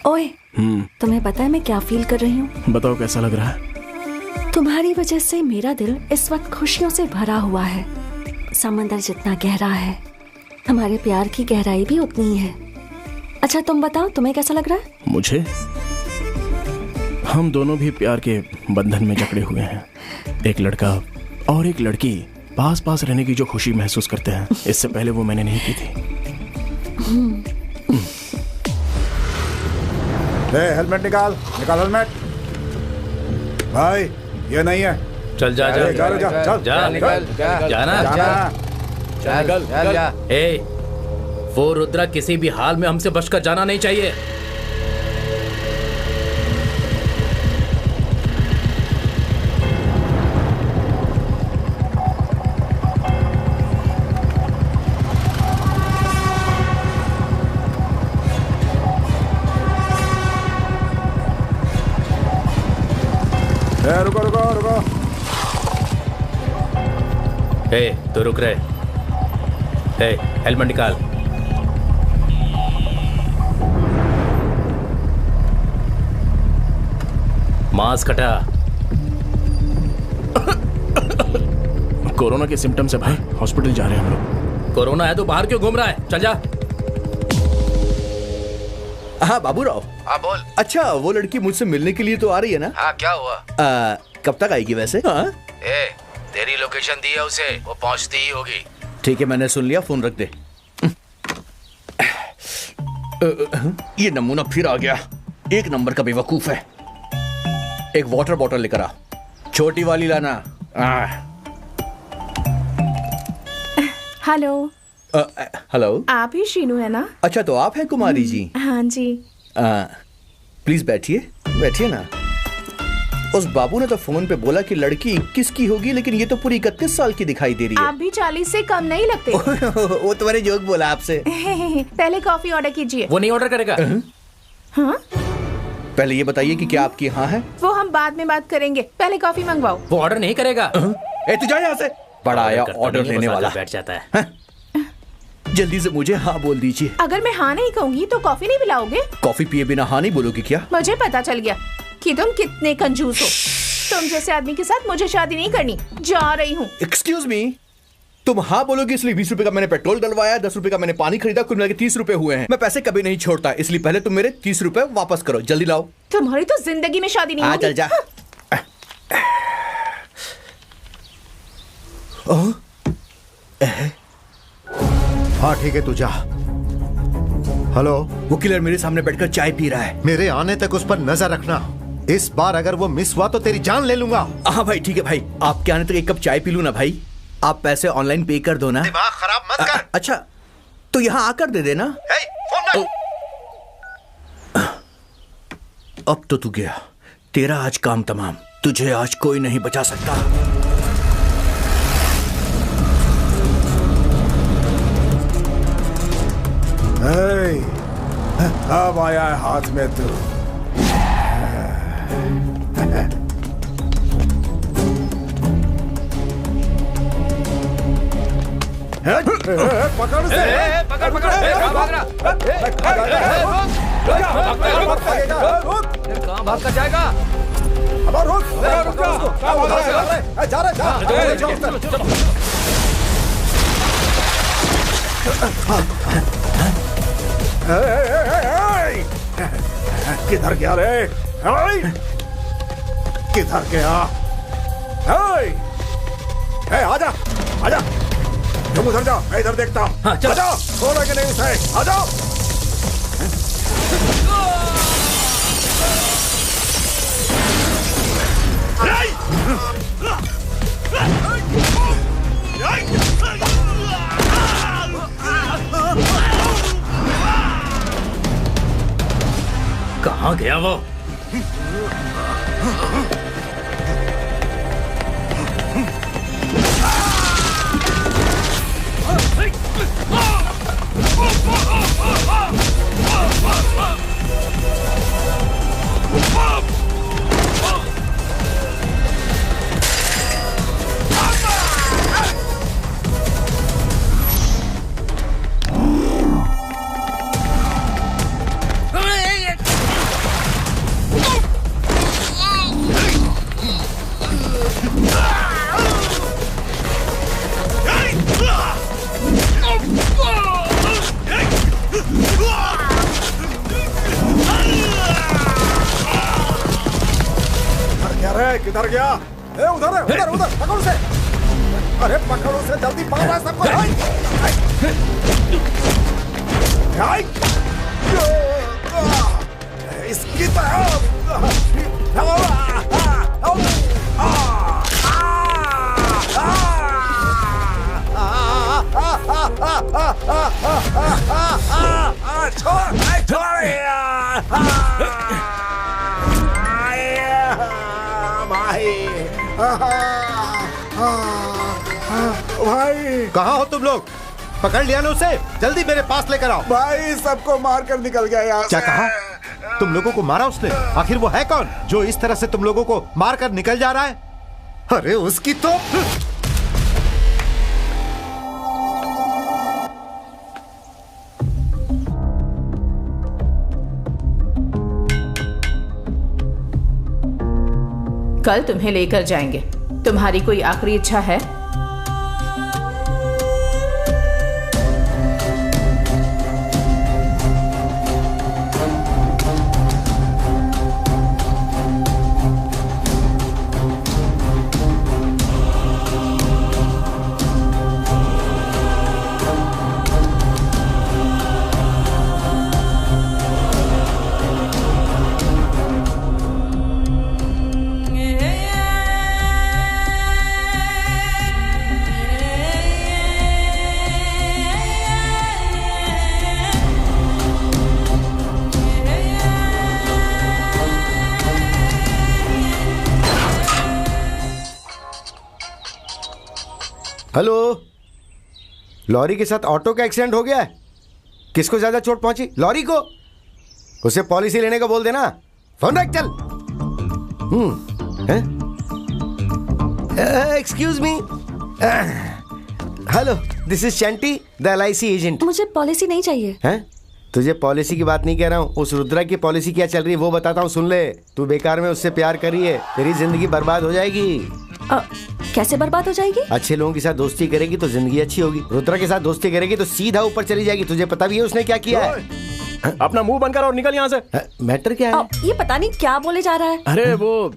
ओए, तुम्हें पता है मैं क्या फील कर रही हूँ? बताओ कैसा लग रहा है? तुम्हारी वजह से मेरा दिल इस वक्त खुशियों से भरा हुआ है। समंदर जितना गहरा है, हमारे प्यार की गहराई भी उतनी ही है। अच्छा तुम बताओ, तुम्हें कैसा लग रहा है? मुझे, हम दोनों भी प्यार के बंधन में जकड़े हुए हैं। एक लड़का और एक लड़की पास पास रहने की जो खुशी महसूस करते हैं, इससे पहले वो मैंने नहीं की थी। हेलमेट निकाल हेलमेट। भाई ये नहीं है। चल जा जा जा जा निकल, जाना चल। ए, वो रुद्रा किसी भी हाल में हमसे बचकर जाना नहीं चाहिए। रुको रुको रुको। तो रुक रहे। हेलमेट निकाल। मास्क हटा। कोरोना के सिम्टम्स है भाई, हॉस्पिटल जा रहे हैं हम लोग। कोरोना है तो बाहर क्यों घूम रहा है? चल जा। हाँ बाबूराव। हाँ बोल। अच्छा वो लड़की मुझसे मिलने के लिए तो आ रही है ना? हाँ क्या हुआ? कब तक आएगी वैसे? हाँ? तेरी लोकेशन दी है उसे, वो पहुंचती ही होगी। ठीक है, मैंने सुन लिया, फोन रख दे। ये नमूना फिर आ गया, एक नंबर का बेवकूफ है। एक वाटर बॉटल लेकर आ, छोटी वाली लाना। हेलो। हेलो, आप ही शीनू है ना? अच्छा तो आप हैं कुमारी जी? हाँ जी। प्लीज बैठिए, बैठिए ना। उस बाबू ने तो फोन पे बोला कि लड़की 21 की होगी, लेकिन ये तो पूरी 31 साल की दिखाई दे रही है। आप भी 40 से कम नहीं लगते। वो तुम्हारे जोक बोला आपसे। पहले कॉफी ऑर्डर कीजिए। वो नहीं ऑर्डर करेगा। हाँ? पहले ये बताइए कि क्या आपकी यहाँ है? वो हम बाद में बात करेंगे, पहले कॉफी मंगवाओ। वो ऑर्डर नहीं करेगा। ए तू जा यहाँ से। बड़ा आया ऑर्डर लेने वाला। बैठ जाता है। जल्दी से मुझे हाँ बोल दीजिए। अगर मैं हाँ नहीं कहूँगी तो कॉफी नहीं पिलाओगे? कॉफी पिए बिना हाँ नहीं बोलोगे क्या? मुझे पता चल गया कि तुम कितने कंजूस हो। तुम जैसे आदमी के साथ मुझे शादी नहीं करनी। जा रही हूँ। एक्सक्यूज मी, तुम हाँ बोलोगे इसलिए 20 रुपए का मैंने पेट्रोल डलवाया, 10 रुपए का मैंने पानी खरीदा, कुल मिला के 30 रुपए हुए हैं। मैं पैसे कभी नहीं छोड़ता, इसलिए पहले तुम मेरे 30 रुपए वापस करो, जल्दी लाओ। तुम्हारी तो जिंदगी में शादी नहीं होगी। चल जा। हाँ ठीक है, तू जा। हेलो, वो किलर मेरे सामने बैठकर चाय पी रहा है। मेरे आने तक उस पर नजर रखना। इस बार अगर वो मिस हुआ तो तेरी जान ले लूंगा। हाँ भाई ठीक है भाई, आपके आने तक एक कप चाय पी लूं ना भाई। आप पैसे ऑनलाइन पे कर दो ना। दिमाग खराब मत कर। अच्छा तो यहाँ आकर दे देना। फोन अब तो तू गया, तेरा आज काम तमाम। तुझे आज कोई नहीं बचा सकता। अब आया है हाथ में तू। पकड़ से। पकड़ पकड़, भाग रहा। कहाँ भाग कर जाएगा? अब रुक, जा रहा किधर गया रे? किधर गया? आजा आजा, तुम उधर जाओ, मैं इधर देखता हूँ। हाँ, चलो। जाओ, खोला कि नहीं उसे? आ जाओ। कहाँ गया वो? किधर गया? उधर है, उधर उधर, पकड़ो उसे। अरे पकड़ो उसे, जल्दी पकड़ो सबको। इसकी भाई, कहाँ हो तुम लोग? पकड़ लिया ना उसे, जल्दी मेरे पास लेकर आओ। भाई सबको मार कर निकल गया यहाँ क्या से। कहा? तुम लोगों को मारा उसने? आखिर वो है कौन जो इस तरह से तुम लोगों को मार कर निकल जा रहा है? अरे उसकी तो कल तुम्हें लेकर जाएंगे। तुम्हारी कोई आखिरी इच्छा है? हेलो, लॉरी के साथ ऑटो का एक्सीडेंट हो गया है। किसको ज्यादा चोट पहुंची? लॉरी को। उसे पॉलिसी लेने को बोल देना। फोन रख, चल। Excuse me. Hello, this is Chanti, the LIC agent. मुझे पॉलिसी नहीं चाहिए। हैं? तुझे पॉलिसी की बात नहीं कह रहा हूँ, उस रुद्रा की पॉलिसी क्या चल रही है वो बताता हूँ, सुन ले। तू बेकार में उससे प्यार कर रही है, तेरी जिंदगी बर्बाद हो जाएगी। कैसे बर्बाद हो जाएगी? अच्छे लोगों के साथ दोस्ती करेगी तो जिंदगी अच्छी होगी। रुद्रा के साथ दोस्ती करेगी तो सीधा ऊपर चली जाएगी। तुझे पता भी है उसने क्या किया है? अपना मुंह बंद कर और निकल यहाँ से। मैटर क्या है? ये पता नहीं क्या बोले जा रहा है। अरे वो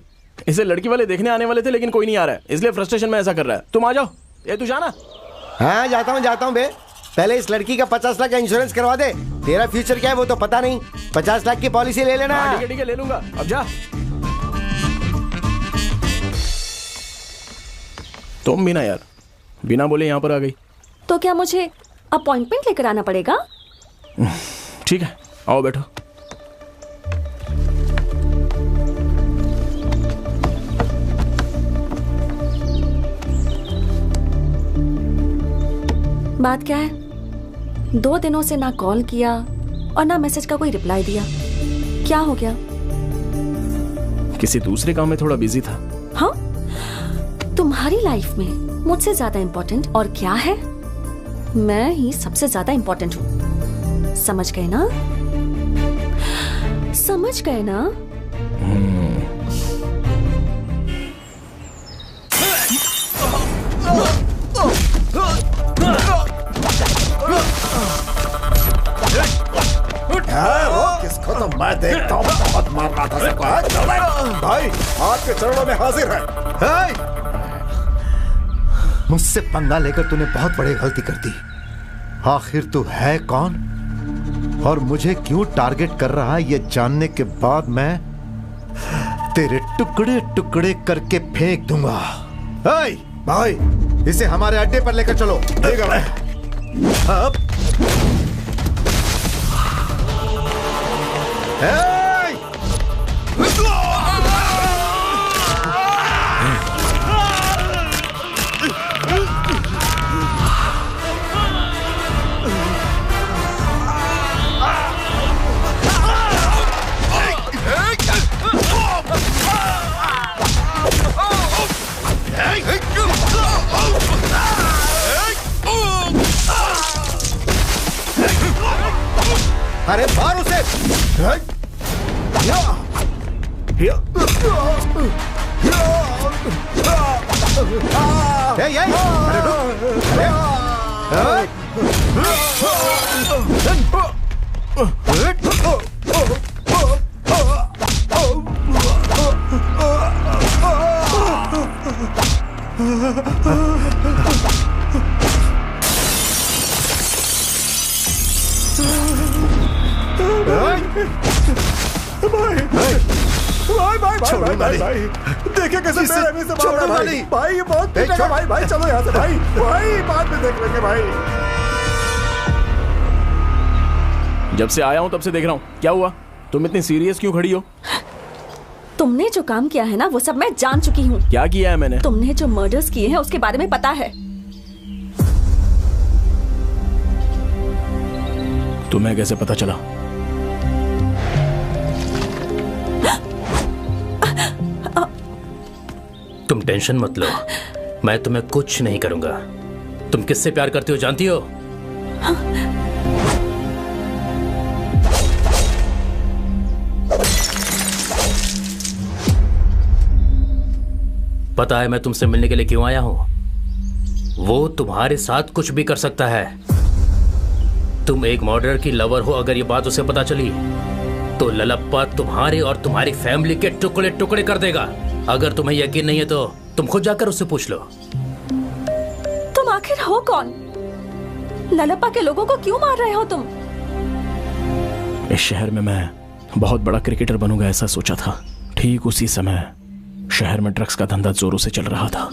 इसे लड़की वाले देखने आने वाले थे लेकिन कोई नहीं आ रहा है, इसलिए फ्रस्ट्रेशन में ऐसा कर रहा है। तुम आ जाओ। ये तू जाना। हाँ जाता हूँ बे। पहले इस लड़की का 50 लाख का इंश्योरेंस करवा दे। तेरा फ्यूचर क्या है वो तो पता नहीं। 50 लाख की पॉलिसी ले लेना। ठीक है ले लूंगा। अब जा। तुम भी ना यार, बिना बोले यहाँ पर आ गई। तो क्या मुझे अपॉइंटमेंट लेकर आना पड़ेगा? ठीक है, आओ बैठो। बात क्या है? 2 दिनों से ना कॉल किया और ना मैसेज का कोई रिप्लाई दिया। क्या हो गया? किसी दूसरे काम में थोड़ा बिजी था। हाँ? तुम्हारी लाइफ में मुझसे ज्यादा इम्पोर्टेंट और क्या है? मैं ही सबसे ज्यादा इम्पोर्टेंट हूँ। समझ गए ना? समझ गए ना? किसको तो मैं देखता हूँ, बहुत मार रहा था सबको। भाई आपके चरणों में हाजिर है। मुझसे पंगा लेकर तूने बहुत बड़ी गलती कर दी। आखिर तू है कौन और मुझे क्यों टारगेट कर रहा है ये जानने के बाद मैं तेरे टुकड़े टुकड़े करके फेंक दूंगा। भाई इसे हमारे अड्डे पर लेकर चलो। अरे मार उसे। भाई देखिए कैसे बेरहमी से मार रहा है भाई। ये बहुत पीटेगा भाई। चलो यहाँ से भाई बाद में देख लेंगे भाई। जब से आया हूँ तब से देख रहा हूँ। क्या हुआ? तुम इतनी सीरियस क्यों खड़ी हो? तुमने जो काम किया है ना वो सब मैं जान चुकी हूँ। क्या किया है मैंने? तुमने जो मर्डर्स किए हैं उसके बारे में पता है। तुम्हें कैसे पता चला? तुम टेंशन मत लो, मैं तुम्हें कुछ नहीं करूंगा। तुम किससे प्यार करती हो जानती हो? पता है मैं तुमसे मिलने के लिए क्यों आया हूं? वो तुम्हारे साथ कुछ भी कर सकता है। तुम एक मर्डरर की लवर हो। अगर ये बात उसे पता चली तो ललप्पा तुम्हारे और तुम्हारी फैमिली के टुकड़े टुकड़े कर देगा। अगर तुम्हें यकीन नहीं है तो तुम खुद जाकर उससे पूछ लो। तुम आखिर हो कौन? ललप्पा के लोगों को क्यों मार रहे हो तुम? इस शहर में मैं बहुत बड़ा क्रिकेटर बनूंगा ऐसा सोचा था। ठीक उसी समय शहर में ड्रग्स का धंधा जोरों से चल रहा था।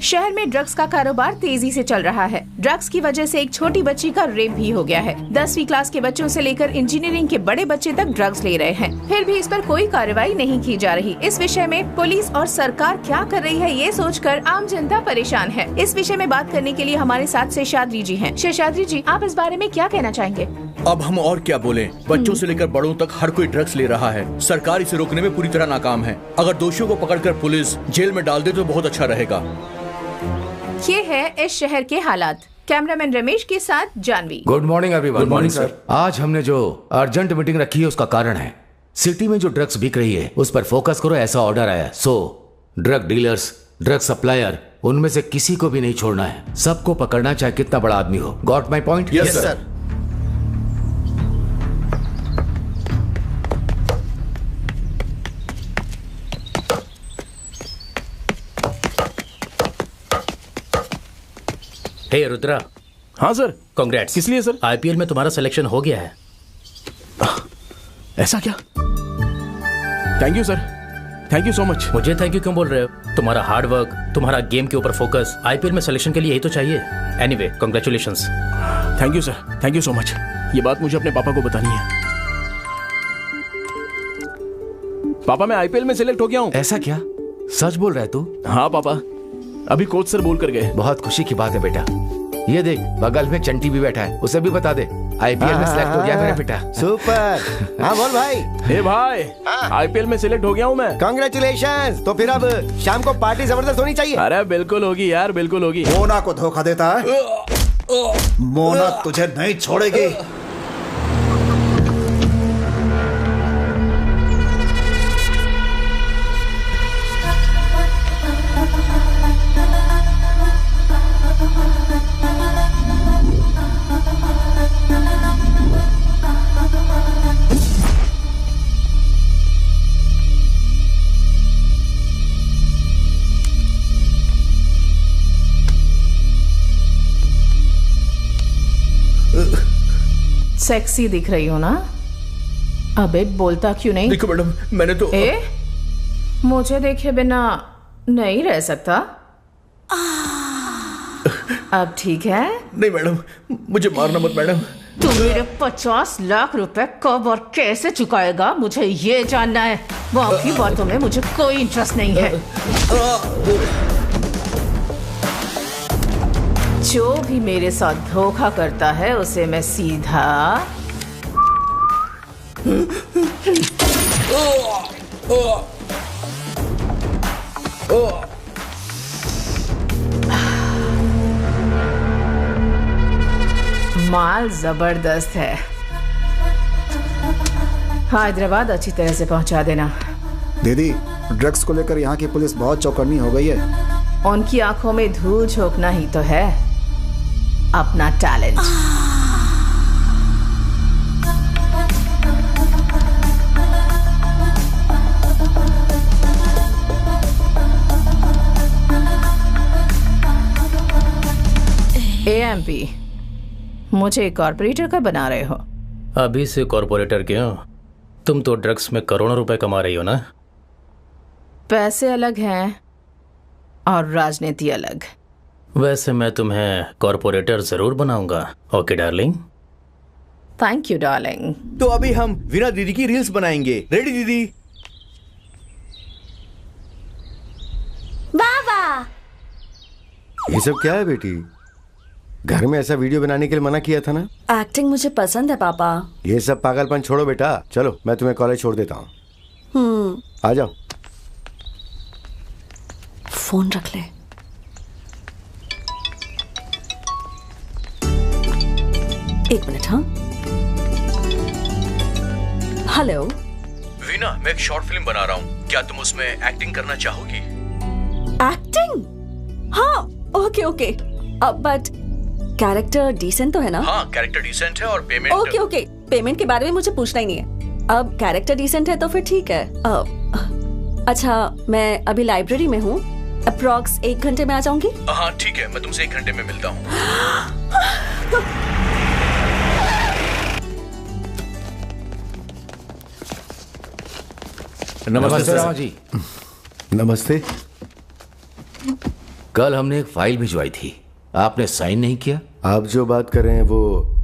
शहर में ड्रग्स का कारोबार तेजी से चल रहा है। ड्रग्स की वजह से एक छोटी बच्ची का रेप भी हो गया है। 10वीं क्लास के बच्चों से लेकर इंजीनियरिंग के बड़े बच्चे तक ड्रग्स ले रहे हैं, फिर भी इस पर कोई कार्रवाई नहीं की जा रही। इस विषय में पुलिस और सरकार क्या कर रही है, ये सोचकर आम जनता परेशान है। इस विषय में बात करने के लिए हमारे साथ शेषाद्री जी हैं। शेषाद्री जी, आप इस बारे में क्या कहना चाहेंगे? अब हम और क्या बोलें? बच्चों से लेकर बड़ों तक हर कोई ड्रग्स ले रहा है। सरकार इसे रोकने में पूरी तरह नाकाम है। अगर दोषियों को पकड़कर पुलिस जेल में डाल दे तो बहुत अच्छा रहेगा। ये है इस शहर के हालात। कैमरामैन रमेश के साथ Janvi. Good morning everyone. Good morning sir. आज हमने जो अर्जेंट मीटिंग रखी है उसका कारण है सिटी में जो ड्रग्स बिक रही है उस पर फोकस करो, ऐसा ऑर्डर आया। So drug dealers, drug supplier, उनमें से किसी को भी नहीं छोड़ना है। सबको पकड़ना, चाहे कितना बड़ा आदमी हो। Got my point? Yes sir. Hey Rudra. हाँ सर। कांग्रेट्स। किस लिए सर? आईपीएल में तुम्हारा सिलेक्शन हो गया है। ऐसा क्या? Thank you sir, thank you so much. मुझे थैंक यू क्यों बोल रहे हो? तुम्हारा हार्ड वर्क, तुम्हारा गेम के ऊपर फोकस, आईपीएल में सिलेक्शन के लिए यही तो चाहिए। Anyway, congratulations. Thank you sir, thank you so much. ये बात मुझे अपने पापा को बतानी है। पापा, मैं आईपीएल में सिलेक्ट हो गया हूँ। ऐसा क्या? सच बोल रहा है तू? हाँ पापा, अभी कोच सर बोल कर गए। बहुत खुशी की बात है बेटा। ये देख, बगल में चंटी भी बैठा है, उसे भी बता दे आईपीएल में सिलेक्ट हो गया मेरा बेटा। सुपर। हाँ बोल भाई। हे भाई, आईपीएल में सिलेक्ट हो गया हूँ मैं। कांग्रेचुलेशंस। तो फिर अब शाम को पार्टी जबरदस्त होनी चाहिए। अरे बिल्कुल होगी यार, बिल्कुल होगी। मोना को धोखा देता है, मोना तुझे नहीं छोड़ेगी। सेक्सी दिख रही हो ना? अबे बोलता क्यों नहीं? देखो मैडम, मैंने तो मुझे देखे बिना नहीं रह सकता। अब ठीक है? नहीं मैडम, मुझे मारना मत मैडम। तू मेरे 50 लाख रुपए कब और कैसे चुकाएगा, मुझे ये जानना है। बाकी बातों में मुझे कोई इंटरेस्ट नहीं है। जो भी मेरे साथ धोखा करता है उसे मैं सीधा माल जबरदस्त है। हैदराबाद अच्छी तरह से पहुंचा देना। दीदी, ड्रग्स को लेकर यहाँ की पुलिस बहुत चौकन्नी हो गई है। उनकी आंखों में धूल झोंकना ही तो है अपना टैलेंट। एएमपी, मुझे कॉर्पोरेटर का बना रहे हो? अभी से कॉर्पोरेटर क्यों? तुम तो ड्रग्स में करोड़ों रुपए कमा रही हो ना। पैसे अलग हैं और राजनीति अलग। वैसे मैं तुम्हें कॉर्पोरेटर जरूर बनाऊंगा। Okay darling. Thank you darling. तो अभी हम वीना दीदी की रील्स बनाएंगे। रेडी दीदी? वाह। ये सब क्या है बेटी? घर में ऐसा वीडियो बनाने के लिए मना किया था ना? एक्टिंग मुझे पसंद है पापा। ये सब पागलपन छोड़ो बेटा, चलो मैं तुम्हें कॉलेज छोड़ देता हूँ। आ जाओ। फोन रख ले। एक मिनट। हाँ हेलो वीना, मैं एक शॉर्ट फिल्म बना रहा हूँ, क्या तुम उसमें एक्टिंग करना चाहोगी? एक्टिंग? हाँ okay okay. But character decent तो है ना? हाँ, कैरेक्टर डिसेंट है और पेमेंट ओके ओके। पेमेंट के बारे में मुझे पूछना ही नहीं है। अब कैरेक्टर डिसेंट है तो फिर ठीक है। अच्छा, मैं अभी लाइब्रेरी में हूँ, अप्रॉक्स 1 घंटे में आ जाऊंगी। हाँ ठीक है, मैं तुमसे 1 घंटे में मिलता हूँ। नमस्ते रामा जी। नमस्ते। कल हमने एक फाइल भिजवाई थी, आपने साइन नहीं किया। आप जो बात कर रहे हैं वो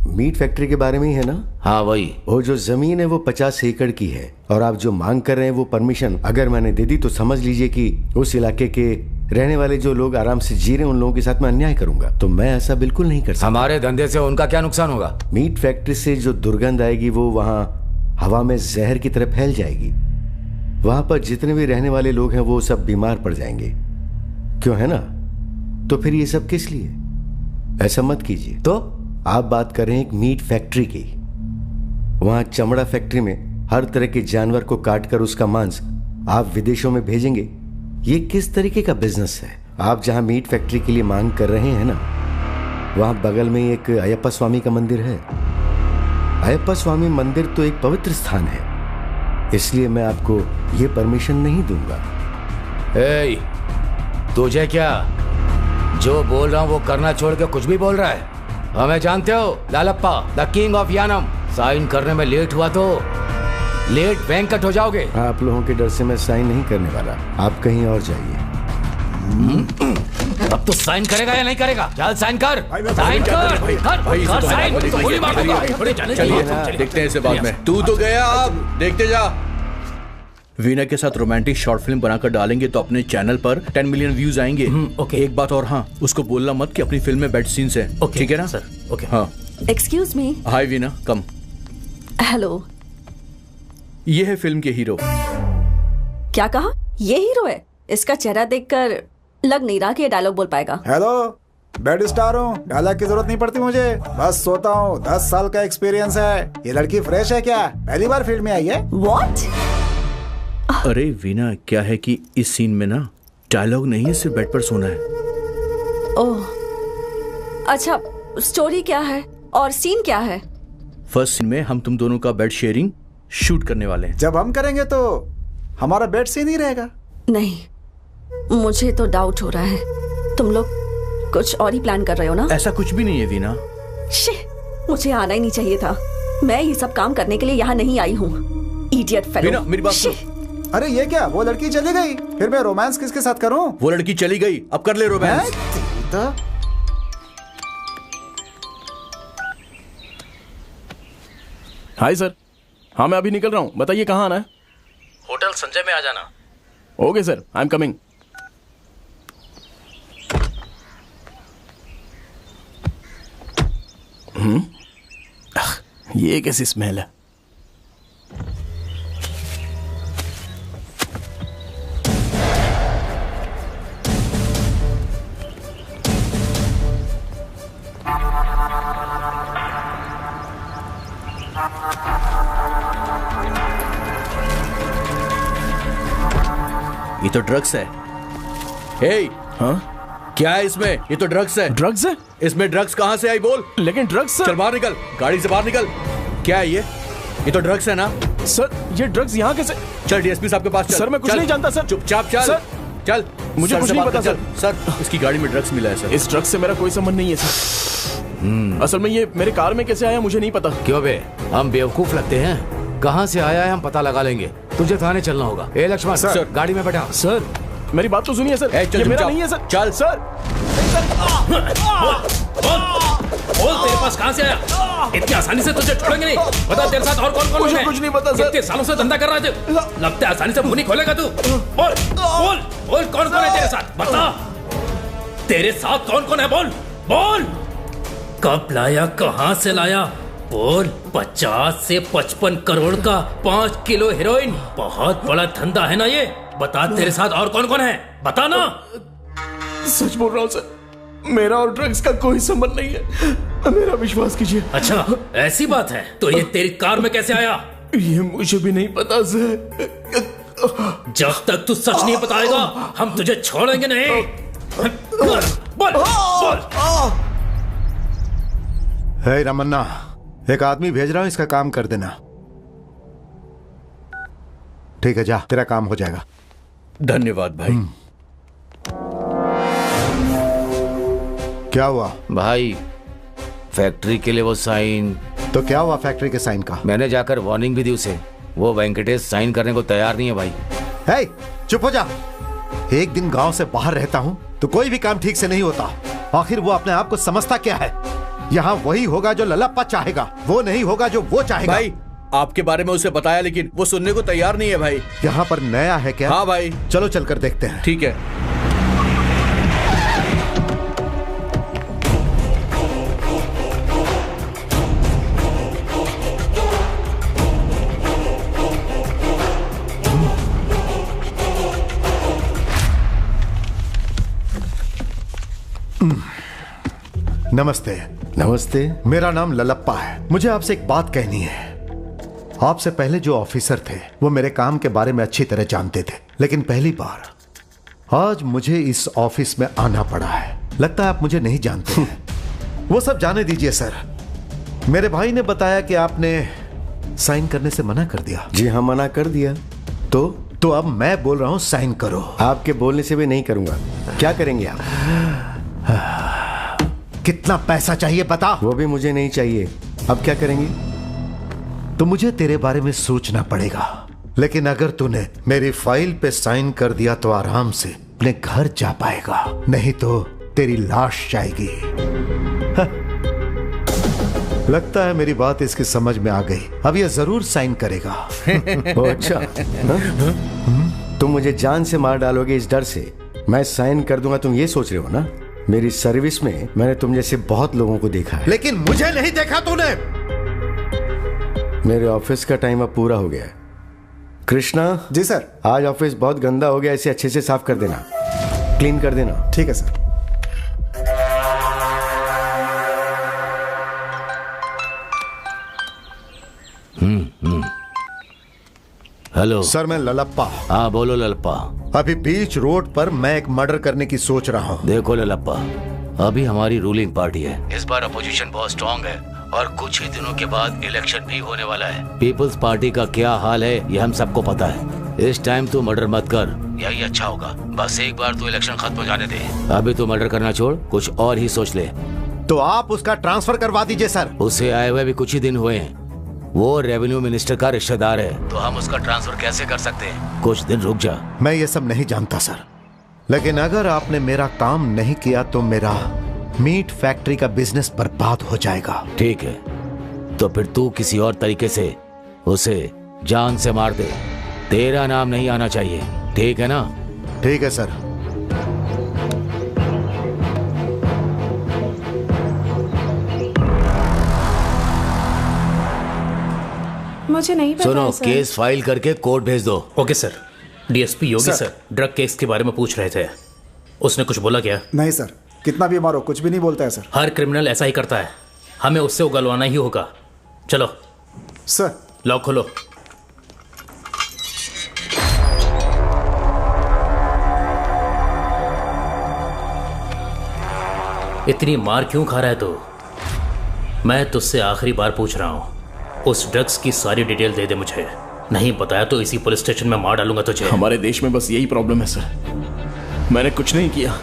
मीट फैक्ट्री के बारे में ही है ना? हाँ वही। वो जो जमीन है वो 50 एकड़ की है और आप जो मांग कर रहे हैं वो परमिशन अगर मैंने दे दी तो समझ लीजिए कि उस इलाके के रहने वाले जो लोग आराम से जी रहे हैं उन लोगों के साथ मैं अन्याय करूंगा। तो मैं ऐसा बिल्कुल नहीं कर सकता। हमारे धंधे से उनका क्या नुकसान होगा? मीट फैक्ट्री से जो दुर्गंध आएगी वो वहाँ हवा में जहर की तरह फैल जाएगी। वहां पर जितने भी रहने वाले लोग हैं वो सब बीमार पड़ जाएंगे, क्यों है ना? तो फिर ये सब किस लिए? ऐसा मत कीजिए। तो आप बात कर रहे हैं एक मीट फैक्ट्री की। वहां चमड़ा फैक्ट्री में हर तरह के जानवर को काटकर उसका मांस आप विदेशों में भेजेंगे। ये किस तरीके का बिजनेस है? आप जहां मीट फैक्ट्री के लिए मांग कर रहे हैं ना, वहां बगल में एक अयप्पा स्वामी का मंदिर है। अयप्पा स्वामी मंदिर तो एक पवित्र स्थान है, इसलिए मैं आपको ये परमिशन नहीं दूंगा। ए, तुझे क्या जो बोल रहा हूं वो करना छोड़ के कुछ भी बोल रहा है? हमें जानते हो, Lalappa the king of Yanam. Sign करने में लेट हुआ तो लेट वेंकट हो जाओगे। आप लोगों के डर से मैं साइन नहीं करने वाला, आप कहीं और जाइए। अब तो साइन करेगा या नहीं करेगा? चल साइन कर, साइन कर, कर साइन। गोली मार दूंगा। चलिए ना, देखते हैं इसे बाद में। तू तो गया, अब देखते जा। वीना के साथ रोमांटिक शॉर्ट फिल्म बनाकर डालेंगे तो अपने चैनल पर 10 मिलियन व्यूज आएंगे। ओके। एक बात और, हाँ, उसको बोलना मत कि अपनी फिल्म में बेड सीन्स हैं। ठीक है ना सर? ओके। हाँ। Excuse me. Hi Veena, come. Hello. ये है फिल्म के हीरो। क्या कहा? ये हीरो है? इसका चेहरा देखकर लग नहीं रहा कि ये डायलॉग बोल पाएगा। हेलो, बेड स्टार हूँ, डायलॉग की जरूरत नहीं पड़ती मुझे, बस सोता हूँ। 10 साल का एक्सपीरियंस है। ये लड़की फ्रेश है क्या? पहली बार फील्ड में आई है? What? अरे वीना, क्या है कि इस सीन में ना डायलॉग नहीं है, सिर्फ बेड पर सोना है। ओह, अच्छा, स्टोरी क्या है और सीन क्या है? फर्स्ट सीन में हम तुम दोनों का बेड शेयरिंग शूट करने वाले हैं। जब हम करेंगे तो हमारा बेड सीन ही रहेगा। नहीं, मुझे तो डाउट हो रहा है। तुम लोग कुछ और ही प्लान कर रहे हो ना? ऐसा कुछ भी नहीं है वीना। मुझे आना ही नहीं चाहिए था। मैं ये सब काम करने के लिए यहाँ नहीं आई हूँ। Idiot fellow. वीना, मेरी बात सुनो। अरे ये क्या, वो लड़की चली गई, फिर मैं रोमांस किसके साथ करूं? वो लड़की चली गई, अब कर ले रोमांस। Hi sir. हाँ मैं अभी निकल रहा हूँ, बताइए कहाँ आना है? होटल संजय में आ जाना। Okay sir, I am coming. ये कैसी स्मेल है? ये तो ड्रग्स है। हे, हाँ क्या है इसमें? ये तो ड्रग्स है। ड्रग्स है? इसमें ड्रग्स कहाँ से आई बोल? लेकिन ड्रग्स सर। चल बाहर निकल, गाड़ी से बाहर निकल। क्या है ये तो ड्रग्स है ना? सर ये ड्रग्स यहाँ कैसे? चल डीएसपी साहब के पास चल। सर मैं कुछ नहीं जानता सर। चुपचाप चल। सर, चल, मुझे कुछ नहीं पता सर। सर इसकी गाड़ी में ड्रग्स मिला है सर। इस ड्रग्स से मेरा कोई संबंध नहीं है सर। असल में ये मेरे कार में कैसे आया मुझे नहीं पता। क्यों बे, हम बेवकूफ लगते हैं? कहाँ से आया है हम पता लगा लेंगे। तुझे थाने चलना होगा। ए लक्ष्मण सर, गाड़ी में बैठा। सर मेरी बात तो सुनिए सर। चल, ये मेरा नहीं है सर। चल सर। बोल तेरे पास कहाँ से आया? इतनी आसानी से तुझे छोड़ेंगे नहीं। बता तेरे साथ और कौन कौन मुझे है? कुछ नहीं पता सर। कितने सालों से धंधा कर रहा है? लगता है आसानी से मुंह नहीं खोलेगा तू। बोल बोल बोल, कौन कौन है तेरे साथ? बता, तेरे साथ कौन कौन है? बोल बोल। कब लाया, कहाँ से लाया? बोल। 50 से 55 करोड़ का 5 किलो हेरोइन, बहुत बड़ा धंधा है ना ये। बता तेरे साथ और कौन कौन है, बता ना। सच बोल रहा हूँ सर, मेरा और ड्रग्स का कोई संबंध नहीं है, मेरा विश्वास कीजिए। अच्छा ऐसी बात है, तो ये तेरी कार में कैसे आया? ये मुझे भी नहीं पता सर। जब तक तू सच नहीं बताएगा हम तुझे छोड़ेंगे नहीं। बोल बोल। हे रमन्ना, एक आदमी भेज रहा हूं, इसका काम कर देना। ठीक है, जा, तेरा काम हो जाएगा। धन्यवाद भाई। क्या हुआ भाई? फैक्ट्री के लिए वो साइन। तो क्या हुआ फैक्ट्री के साइन का? मैंने जाकर वार्निंग भी दी उसे। वो वेंकटेश साइन करने को तैयार नहीं है भाई। हे, चुप हो जा। एक दिन गांव से बाहर रहता हूं तो कोई भी काम ठीक से नहीं होता। आखिर वो अपने आप को समझता क्या है? यहाँ वही होगा जो ललप्पा चाहेगा, वो नहीं होगा जो वो चाहेगा। भाई आपके बारे में उसे बताया लेकिन वो सुनने को तैयार नहीं है भाई। यहाँ पर नया है क्या? हाँ भाई। चलो चलकर देखते हैं। ठीक है। नमस्ते। नमस्ते। मेरा नाम ललप्पा है। मुझे आपसे एक बात कहनी है। आपसे पहले जो ऑफिसर थे वो मेरे काम के बारे में अच्छी तरह जानते थे, लेकिन पहली बार आज मुझे इस ऑफिस में आना पड़ा है। लगता है आप मुझे नहीं जानते हैं। वो सब जाने दीजिए सर। मेरे भाई ने बताया कि आपने साइन करने से मना कर दिया। जी हाँ, मना कर दिया। तो अब मैं बोल रहा हूं साइन करो। आपके बोलने से भी नहीं करूंगा। क्या करेंगे आप? कितना पैसा चाहिए बता। वो भी मुझे नहीं चाहिए। अब क्या करेंगे? तो मुझे तेरे बारे में सोचना पड़ेगा, लेकिन अगर तूने मेरी फाइल पे साइन कर दिया तो आराम से अपने घर जा पाएगा, नहीं तो तेरी लाश जाएगी। लगता है मेरी बात इसकी समझ में आ गई। अब ये जरूर साइन करेगा। ओ अच्छा। तुम मुझे जान से मार डालोगे इस डर से मैं साइन कर दूंगा, तुम ये सोच रहे हो ना? मेरी सर्विस में मैंने तुम जैसे बहुत लोगों को देखा है। लेकिन मुझे नहीं देखा तूने। मेरे ऑफिस का टाइम अब पूरा हो गया है। कृष्णा। जी सर। आज ऑफिस बहुत गंदा हो गया, इसे अच्छे से साफ कर देना, क्लीन कर देना। ठीक है सर। हेलो सर, मैं ललप्पा। हाँ बोलो ललप्पा। अभी बीच रोड पर मैं एक मर्डर करने की सोच रहा हूँ। देखो ललप्पा, अभी हमारी रूलिंग पार्टी है। इस बार अपोजिशन बहुत स्ट्रांग है और कुछ ही दिनों के बाद इलेक्शन भी होने वाला है। पीपल्स पार्टी का क्या हाल है ये हम सबको पता है। इस टाइम तू मर्डर मत कर, यही अच्छा होगा। बस एक बार तू इलेक्शन खत्म हो जाने दे। अभी तू मर्डर करना छोड़, कुछ और ही सोच ले। तो आप उसका ट्रांसफर करवा दीजिए सर। उसे आए हुए भी कुछ ही दिन हुए हैं। वो रेवेन्यू मिनिस्टर का रिश्तेदार है, तो हम उसका ट्रांसफर कैसे कर सकते हैं? कुछ दिन रुक जा। मैं ये सब नहीं जानता सर, लेकिन अगर आपने मेरा काम नहीं किया तो मेरा मीट फैक्ट्री का बिजनेस बर्बाद हो जाएगा। ठीक है, तो फिर तू किसी और तरीके से उसे जान से मार दे। तेरा नाम नहीं आना चाहिए, ठीक है ना? ठीक है सर। मुझे नहीं पता। सुनो, केस फाइल करके कोर्ट भेज दो। Okay sir. डीएसपी योगी सर ड्रग केस के बारे में पूछ रहे थे, उसने कुछ बोला क्या? नहीं सर, कितना भी मारो कुछ भी नहीं बोलता है सर। हर क्रिमिनल ऐसा ही करता है, हमें उससे उगलवाना ही होगा। चलो सर। लॉक खोलो। इतनी मार क्यों खा रहा है तू? मैं तुझसे आखिरी बार पूछ रहा हूं, उस ड्रग्स की सारी डिटेल दे दे मुझे। नहीं बताया तो इसी पुलिस स्टेशन में मार डालूंगा तुझे। हमारे देश में बस यही प्रॉब्लम है सर। मैंने कुछ नहीं किया।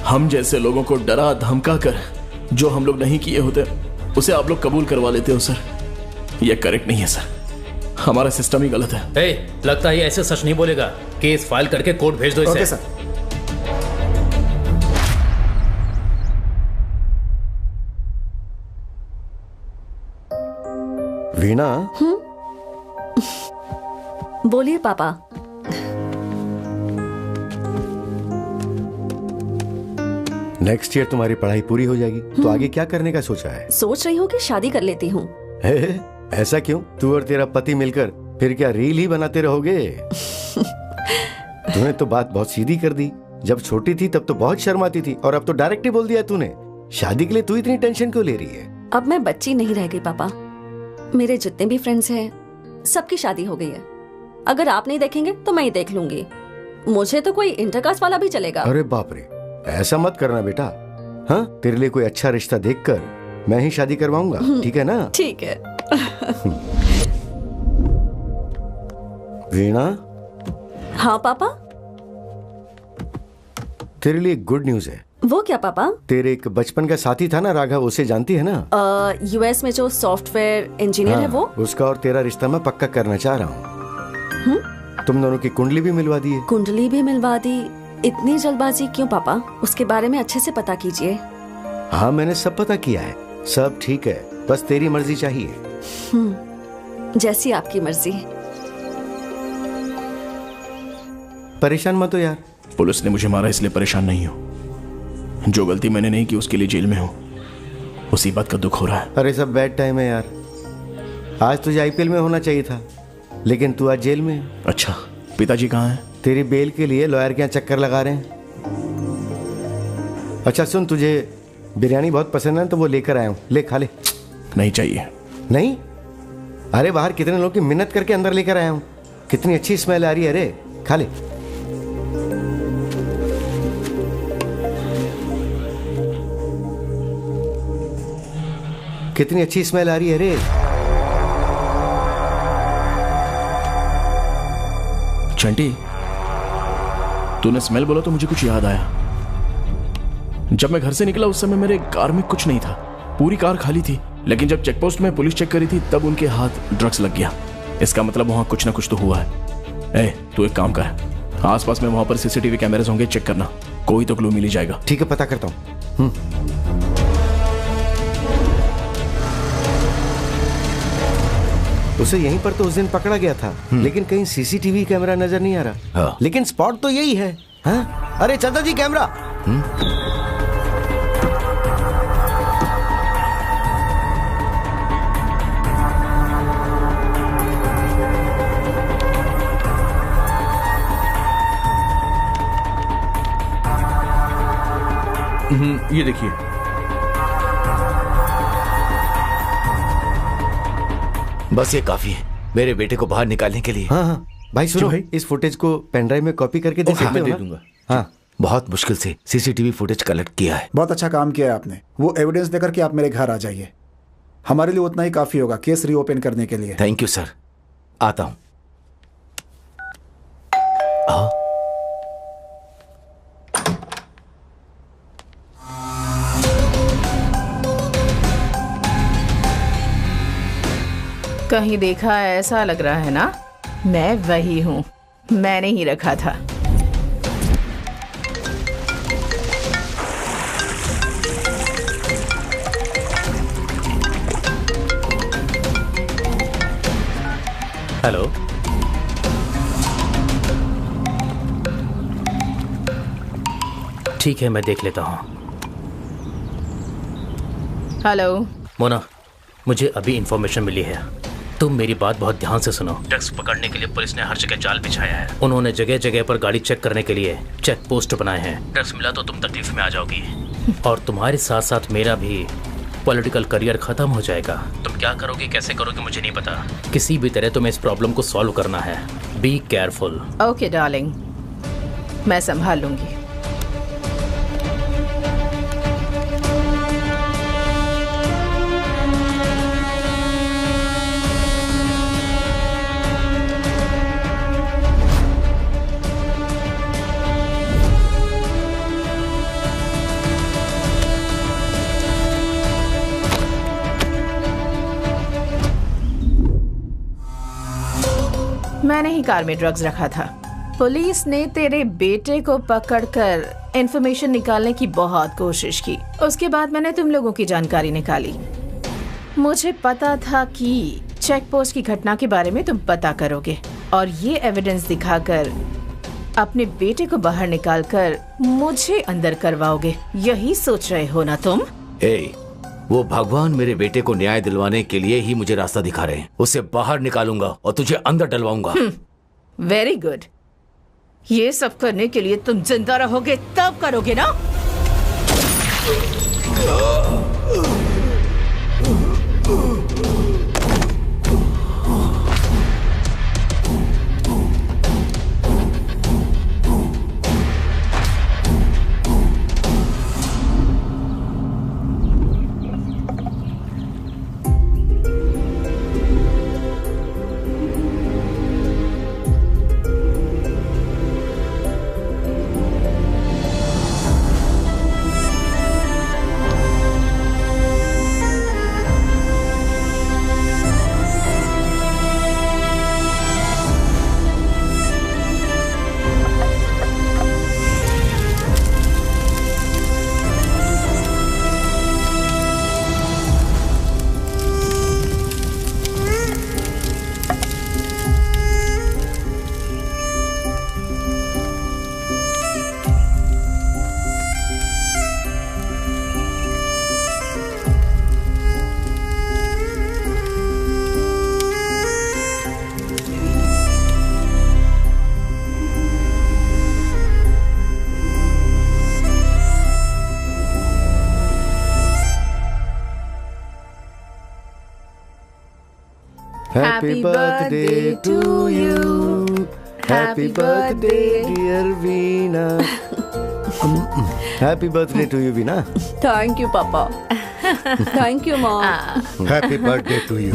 हम जैसे लोगों को डरा धमका कर जो हम लोग नहीं किए होते उसे आप लोग कबूल करवा लेते हो सर। यह करेक्ट नहीं है सर, हमारा सिस्टम ही गलत है। लगता है ये ऐसे सच नहीं बोलेगा। केस फाइल करके कोर्ट भेज दो इसे। Okay sir. वीणा। बोलिए पापा। नेक्स्ट ईयर तुम्हारी पढ़ाई पूरी हो जाएगी, तो आगे क्या करने का सोचा है? सोच रही हूँ कि शादी कर लेती हूँ। ऐसा क्यों? तू और तेरा पति मिलकर फिर क्या रील ही बनाते रहोगे? तूने तो बात बहुत सीधी कर दी। जब छोटी थी तब तो बहुत शर्माती थी, और अब तो डायरेक्ट ही बोल दिया तूने। शादी के लिए तू इतनी टेंशन क्यों ले रही है? अब मैं बच्ची नहीं रह गई पापा। मेरे जितने भी फ्रेंड्स हैं सबकी शादी हो गई है। अगर आप नहीं देखेंगे तो मैं ही देख लूंगी। मुझे तो कोई इंटरकास्ट वाला भी चलेगा। अरे बाप रे, ऐसा मत करना बेटा। हाँ, तेरे लिए कोई अच्छा रिश्ता देखकर मैं ही शादी करवाऊंगा, ठीक है ना? ठीक है। वीणा। हाँ पापा। तेरे लिए गुड न्यूज है। वो क्या पापा? तेरे एक बचपन का साथी था ना, राघव, उसे जानती है ना? यूएस में जो सॉफ्टवेयर इंजीनियर है वो। उसका और तेरा रिश्ता मैं पक्का करना चाह रहा हूँ। तुम दोनों की कुंडली भी मिलवा दी है। कुंडली भी मिलवा दी? इतनी जल्दबाजी क्यों पापा? उसके बारे में अच्छे से पता कीजिए। हाँ, मैंने सब पता किया है, सब ठीक है, बस तेरी मर्जी चाहिए। जैसी आपकी मर्जी। परेशान मत हो यार। पुलिस ने मुझे मारा इसलिए परेशान नहीं हो। जो गलती मैंने नहीं की उसके लिए जेल में हूं, उसी बात का दुख हो रहा है। अरे सब बैड टाइम है यार। आज तुझे आईपीएल में होना चाहिए था, लेकिन तू आज जेल में है। अच्छा, पिताजी कहाँ हैं? तेरी बेल के लिए लॉयर के यहाँ चक्कर लगा रहे हैं। अच्छा सुन, तुझे बिरयानी बहुत पसंद है तो वो लेकर आया हूँ, ले खा ले। नहीं चाहिए। नहीं? अरे बाहर कितने लोगों की मिन्नत करके अंदर लेकर आया हूँ। कितनी अच्छी स्मेल आ रही है, अरे खा ले। कितनी अच्छी स्मेल आ रही है रे। चंटी, तूने स्मेल बोला तो मुझे कुछ याद आया। जब मैं घर से निकला उस समय मेरे कार में कुछ नहीं था, पूरी कार खाली थी। लेकिन जब चेकपोस्ट में पुलिस चेक करी थी तब उनके हाथ ड्रग्स लग गया। इसका मतलब वहां कुछ ना कुछ तो हुआ है। तू एक काम कर, आसपास में वहां पर सीसीटीवी कैमरास होंगे, चेक करना, कोई तो क्लू मिल ही जाएगा। ठीक है, पता करता हूँ। उसे यहीं पर तो उस दिन पकड़ा गया था, लेकिन कहीं सीसीटीवी कैमरा नजर नहीं आ रहा। हाँ। लेकिन स्पॉट तो यही है। हाँ? अरे चाचा जी, कैमरा। ये देखिए। बस ये काफी है मेरे बेटे को बाहर निकालने के लिए। हाँ हाँ भाई सुनो, भाई? इस फुटेज को पेन ड्राइव में कॉपी करके दे सकते मैं हो दे ना? दूंगा। हाँ, बहुत मुश्किल से सीसीटीवी फुटेज कलेक्ट किया है। बहुत अच्छा काम किया है आपने। वो एविडेंस देकर के आप मेरे घर आ जाइए, हमारे लिए उतना ही काफी होगा केस रीओपन करने के लिए। थैंक यू सर, आता हूं। कहीं देखा है, ऐसा लग रहा है ना? मैं वही हूँ, मैंने ही रखा था। हेलो, ठीक है, मैं देख लेता हूँ। हेलो मोना, मुझे अभी इंफॉर्मेशन मिली है, तुम मेरी बात बहुत ध्यान से सुनो। ड्रग्स पकड़ने के लिए पुलिस ने हर जगह जाल बिछाया है। उन्होंने जगह जगह पर गाड़ी चेक करने के लिए चेक पोस्ट बनाए हैं। ड्रग्स मिला तो तुम तकलीफ में आ जाओगी और तुम्हारे साथ साथ मेरा भी पॉलिटिकल करियर खत्म हो जाएगा। तुम क्या करोगे, कैसे करोगे, मुझे नहीं पता। किसी भी तरह तुम्हें इस प्रॉब्लम को सॉल्व करना है। Be careful. ओके डार्लिंग, मैं संभाल लूंगी। मैंने ही कार में ड्रग्स रखा था। पुलिस ने तेरे बेटे को पकड़कर इंफॉर्मेशन निकालने की बहुत कोशिश की। उसके बाद मैंने तुम लोगों की जानकारी निकाली। मुझे पता था कि चेक पोस्ट की घटना के बारे में तुम पता करोगे और ये एविडेंस दिखाकर अपने बेटे को बाहर निकालकर मुझे अंदर करवाओगे। यही सोच रहे हो ना तुम? वो भगवान मेरे बेटे को न्याय दिलवाने के लिए ही मुझे रास्ता दिखा रहे हैं। उसे बाहर निकालूंगा और तुझे अंदर डलवाऊंगा। Very good. ये सब करने के लिए तुम जिंदा रहोगे तब करोगे ना? Happy birthday to you. Happy birthday, dear Veena. Happy birthday to you, Veena. Thank you papa. Thank you mom. Happy birthday to you.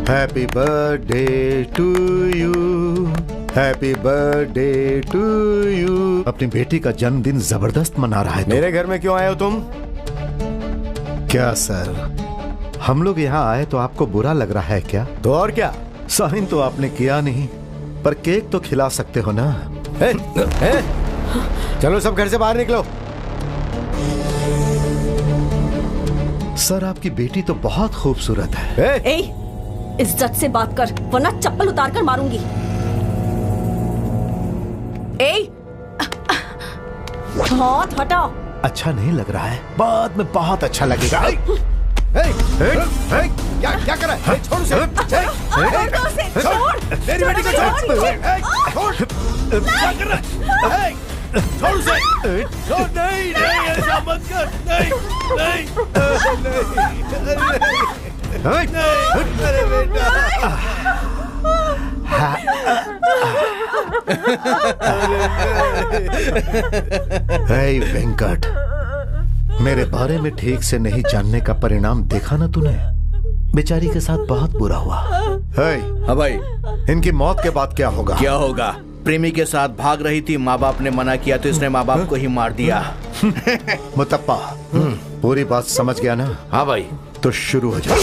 Happy birthday to you. Happy birthday to you. अपनी बेटी का जन्मदिन जबरदस्त मना रहा है। मेरे घर में क्यों आए हो तुम? क्या सर, हम लोग यहाँ आए तो आपको बुरा लग रहा है क्या? तो और क्या? साइन तो आपने किया नहीं, पर केक तो खिला सकते हो ना। चलो सब घर से बाहर निकलो। सर आपकी बेटी तो बहुत खूबसूरत है। ए, इज्जत से बात कर वरना चप्पल उतार कर मारूंगी। ए, हाथ हटाओ। अच्छा नहीं लग रहा है, बाद में बहुत अच्छा लगेगा। क्या कर रहा है? छोड़ उसे। मेरी बेटी को छोड़। क्या कर रहा है? छोड़ उसे। नहीं, ऐसा मत कर। नहीं। अरे बेटा। हे वेंकट, मेरे बारे में ठीक से नहीं जानने का परिणाम देखा ना तूने? बेचारी के साथ बहुत बुरा हुआ। हाँ भाई, इनकी मौत के बाद क्या होगा? क्या होगा? प्रेमी के साथ भाग रही थी, माँ बाप ने मना किया तो इसने माँ बाप को ही मार दिया। मुतप्पा, पूरी बात समझ गया ना? हाँ भाई। तो शुरू हो जाए।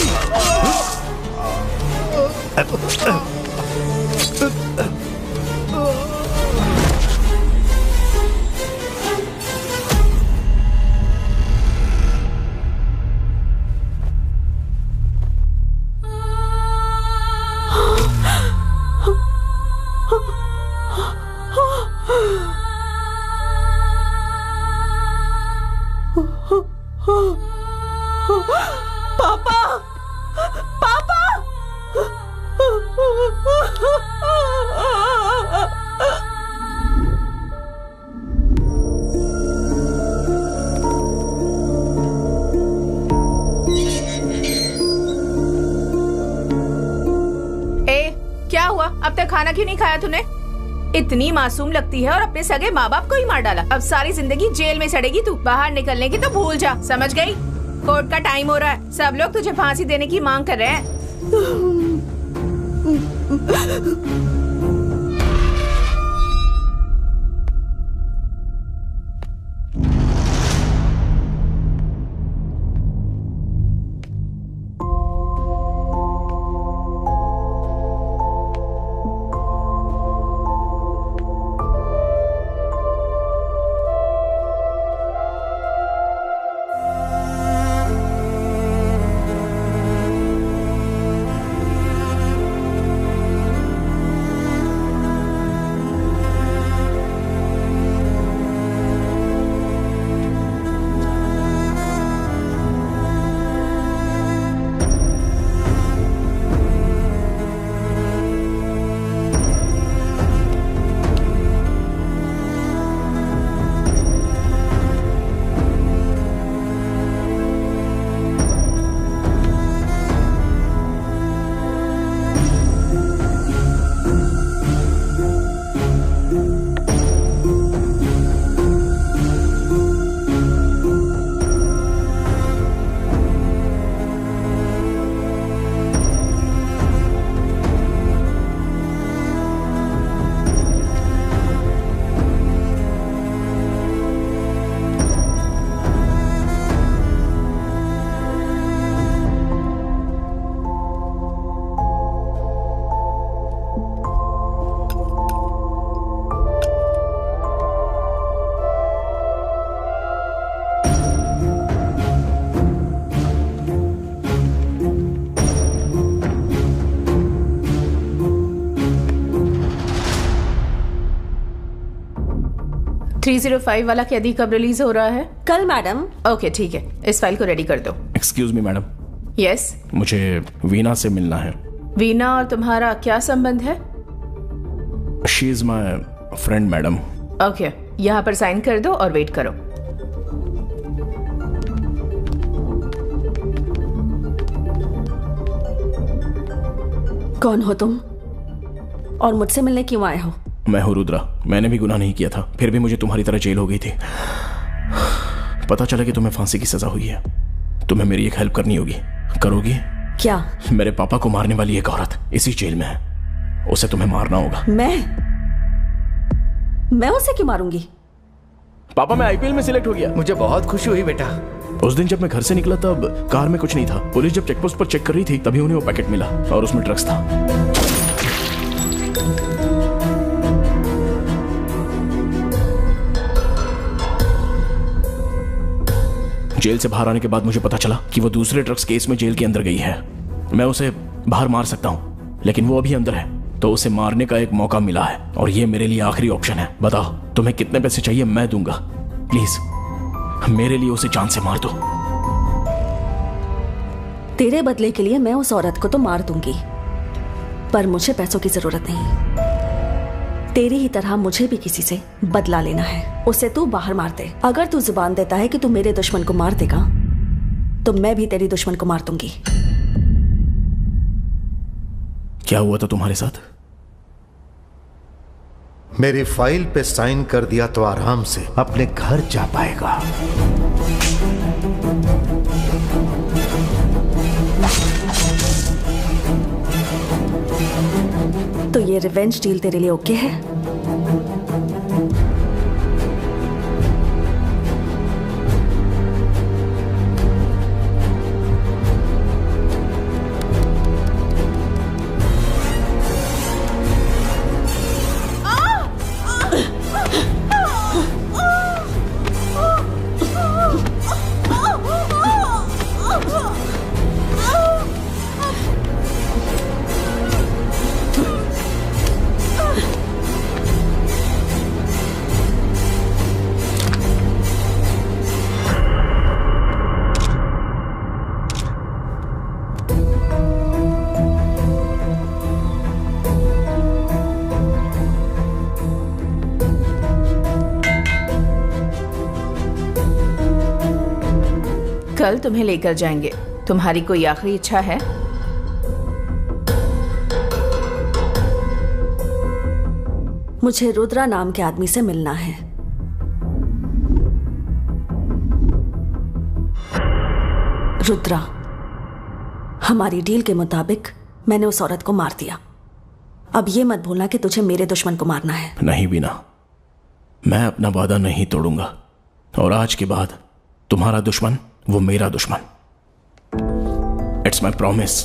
पापा, पापा। ए, क्या हुआ? अब तक खाना क्यों नहीं खाया तूने? इतनी मासूम लगती है और अपने सगे माँ बाप को ही मार डाला। अब सारी जिंदगी जेल में सड़ेगी तू। बाहर निकलने की तो भूल जा, समझ गई? कोर्ट का टाइम हो रहा है, सब लोग तुझे फांसी देने की मांग कर रहे हैं। $305 वाला कैदी कब रिलीज हो रहा है? कल मैडम। ओके ठीक है, इस फाइल को रेडी कर दो। Excuse me madam. यस। मुझे वीना से मिलना है। वीना और तुम्हारा क्या संबंध है? She is my friend madam. Okay, यहाँ पर साइन कर दो और वेट करो। कौन हो तुम और मुझसे मिलने क्यों आए हो? मैं हूँ रुद्रा। मैंने भी गुनाह नहीं किया था, फिर भी मुझे तुम्हारी तरह जेल हो गई थी। पता चला कि तुम्हें फांसी की सजा हुई है। तुम्हें मेरी एक हेल्प करनी होगी। करोगी? क्या? मेरे पापा को मारने वाली एक औरत इसी जेल में है, उसे तुम्हें मारना होगा। मैं उसे क्यों मारूंगी? पापा, मैं आईपीएल में सिलेक्ट हो गया। मुझे बहुत खुशी हुई बेटा। उस दिन जब मैं घर से निकला तब कार में कुछ नहीं था। पुलिस जब चेकपोस्ट पर चेक कर रही थी तभी उन्हें वो पैकेट मिला और उसमें ड्रग्स था। जेल से बाहर आने के बाद मुझे पता चला कि वो दूसरे ड्रग्स केस में जेल के अंदर गई है। मैं उसे बाहर मार सकता हूँ, लेकिन वो अभी अंदर है, तो उसे मारने का एक मौका मिला है और ये मेरे लिए आखिरी ऑप्शन है। बताओ तुम्हें कितने पैसे चाहिए, मैं दूंगा। प्लीज मेरे लिए उसे जान से मार दो। तेरे बदले के लिए मैं उस औरत को तो मार दूंगी, पर मुझे पैसों की जरूरत नहीं। तेरी ही तरह मुझे भी किसी से बदला लेना है। उसे तू बाहर मार दे। अगर तू जुबान देता है कि तू मेरे दुश्मन को मार देगा, तो मैं भी तेरी दुश्मन को मार दूंगी। क्या हुआ था तुम्हारे साथ? मेरी फाइल पे साइन कर दिया तो आराम से अपने घर जा पाएगा। तो ये रिवेंज डील तेरे लिए ओके है? कल तुम्हें लेकर जाएंगे। तुम्हारी कोई आखिरी इच्छा है? मुझे रुद्रा नाम के आदमी से मिलना है। रुद्रा, हमारी डील के मुताबिक मैंने उस औरत को मार दिया। अब ये मत भूलना कि तुझे मेरे दुश्मन को मारना है। नहीं बीना, मैं अपना वादा नहीं तोड़ूंगा और आज के बाद तुम्हारा दुश्मन वो मेरा दुश्मन। It's my promise.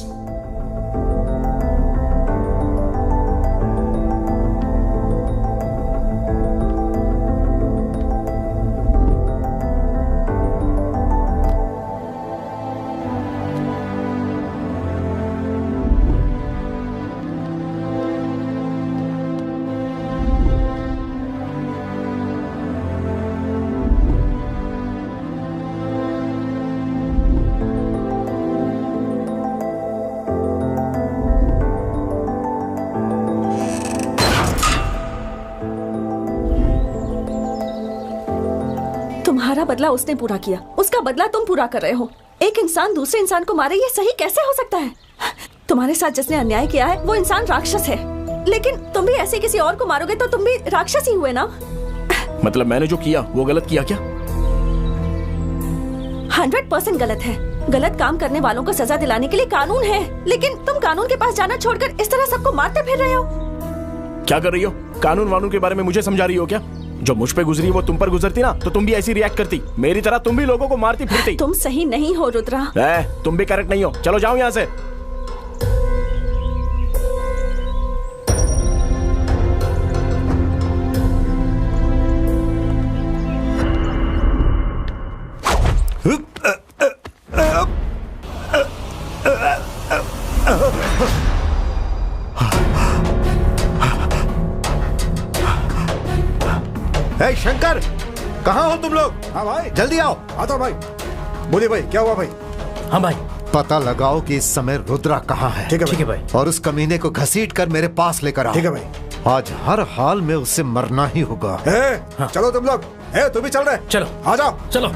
तुम्हारा बदला उसने पूरा किया, उसका बदला तुम पूरा कर रहे हो। एक इंसान दूसरे इंसान को मारे, ये सही कैसे हो सकता है? तुम्हारे साथ जिसने अन्याय किया है वो इंसान राक्षस है, लेकिन तुम भी ऐसे किसी और को मारोगे तो तुम भी राक्षस ही हुए ना। मतलब मैंने जो किया वो गलत किया क्या? 100% गलत है। गलत काम करने वालों को सजा दिलाने के लिए कानून है, लेकिन तुम कानून के पास जाना छोड़कर इस तरह सबको मारते फिर रहे हो। क्या कर रही हो? कानून वानून के बारे में मुझे समझा रही हो क्या? जो मुझ पे गुजरी वो तुम पर गुजरती ना तो तुम भी ऐसी रिएक्ट करती, मेरी तरह तुम भी लोगों को मारती फिरती। तुम सही नहीं हो रुद्रा। तुम भी करेक्ट नहीं हो। चलो जाओ यहाँ से। शंकर, कहाँ हो तुम लोग? हाँ भाई, जल्दी आओ। आता भाई। बोलिए भाई, क्या हुआ भाई? हाँ भाई। पता लगाओ कि इस समय रुद्रा कहाँ है। ठीक है भाई। और उस कमीने को घसीट कर मेरे पास लेकर आओ। ठीक है भाई। आज हर हाल में उससे मरना ही होगा। हाँ। चलो तुम लोग, तुम भी चल रहे? चलो आ जाओ। चलो।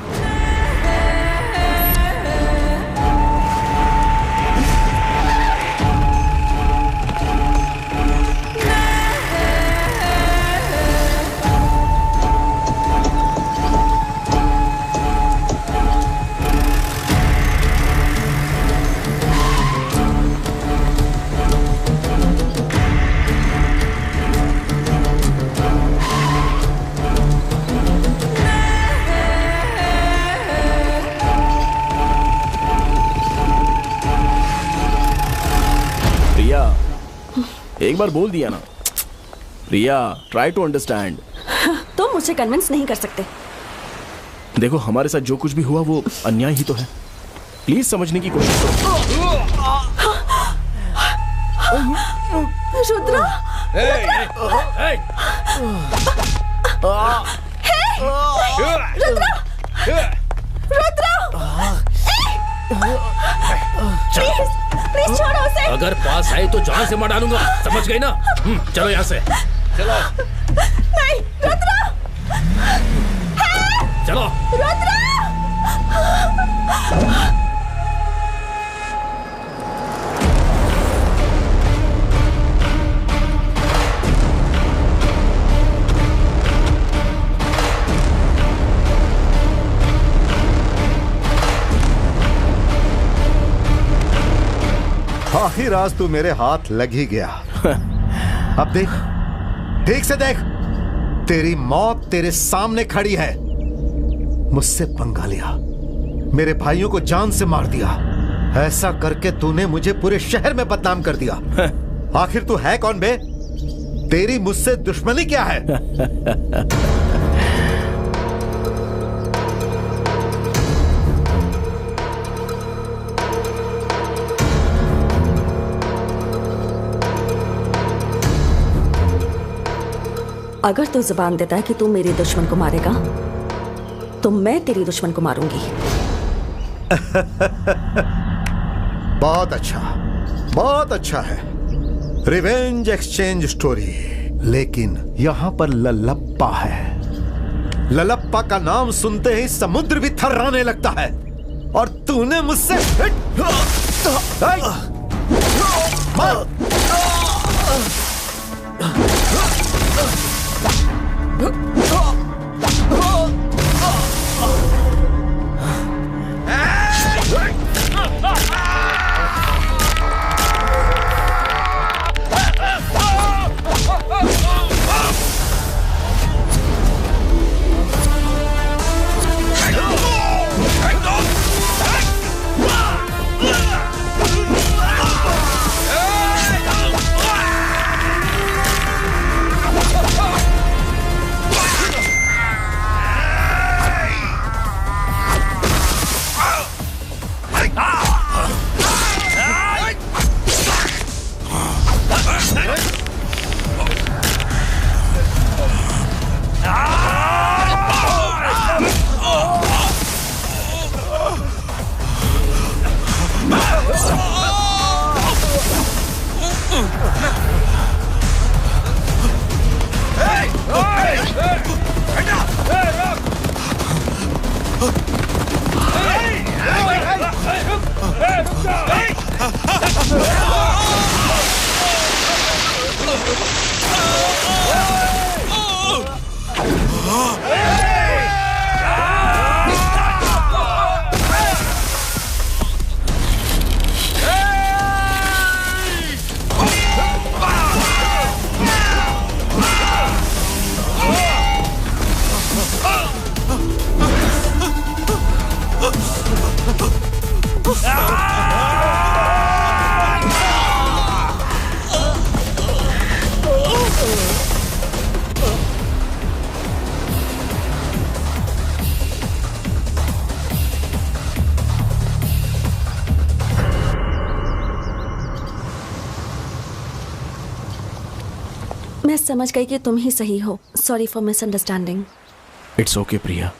एक बार बोल दिया ना। प्रिया, ट्राई टू अंडरस्टैंड। तुम मुझे कन्विंस नहीं कर सकते। देखो, हमारे साथ जो कुछ भी हुआ वो अन्याय ही तो है। प्लीज समझने की कोशिश करो। रुद्रा, प्लीज छोड़ो उसे। अगर पास आए तो जान से मार डालूंगा, समझ गई ना? चलो यहाँ से। चलो। नहीं, रुद्रा। चलो। रुद्रा। आखिर आज तू मेरे हाथ लग ही गया। अब देख, ठीक से देख, तेरी मौत तेरे सामने खड़ी है। मुझसे पंगा लिया, मेरे भाइयों को जान से मार दिया। ऐसा करके तूने मुझे पूरे शहर में बदनाम कर दिया। आखिर तू है कौन बे? तेरी मुझसे दुश्मनी क्या है? अगर तू जुबान देता है कि तू मेरे दुश्मन को मारेगा, तो मैं तेरी दुश्मन को मारूंगी। बहुत अच्छा, बहुत अच्छा है। Revenge exchange story. लेकिन यहां पर ललप्पा है। ललप्पा का नाम सुनते ही समुद्र भी थर्राने लगता है। और तूने मुझसे मैं समझ गई कि तुम ही सही हो। Sorry for misunderstanding. It's okay Priya.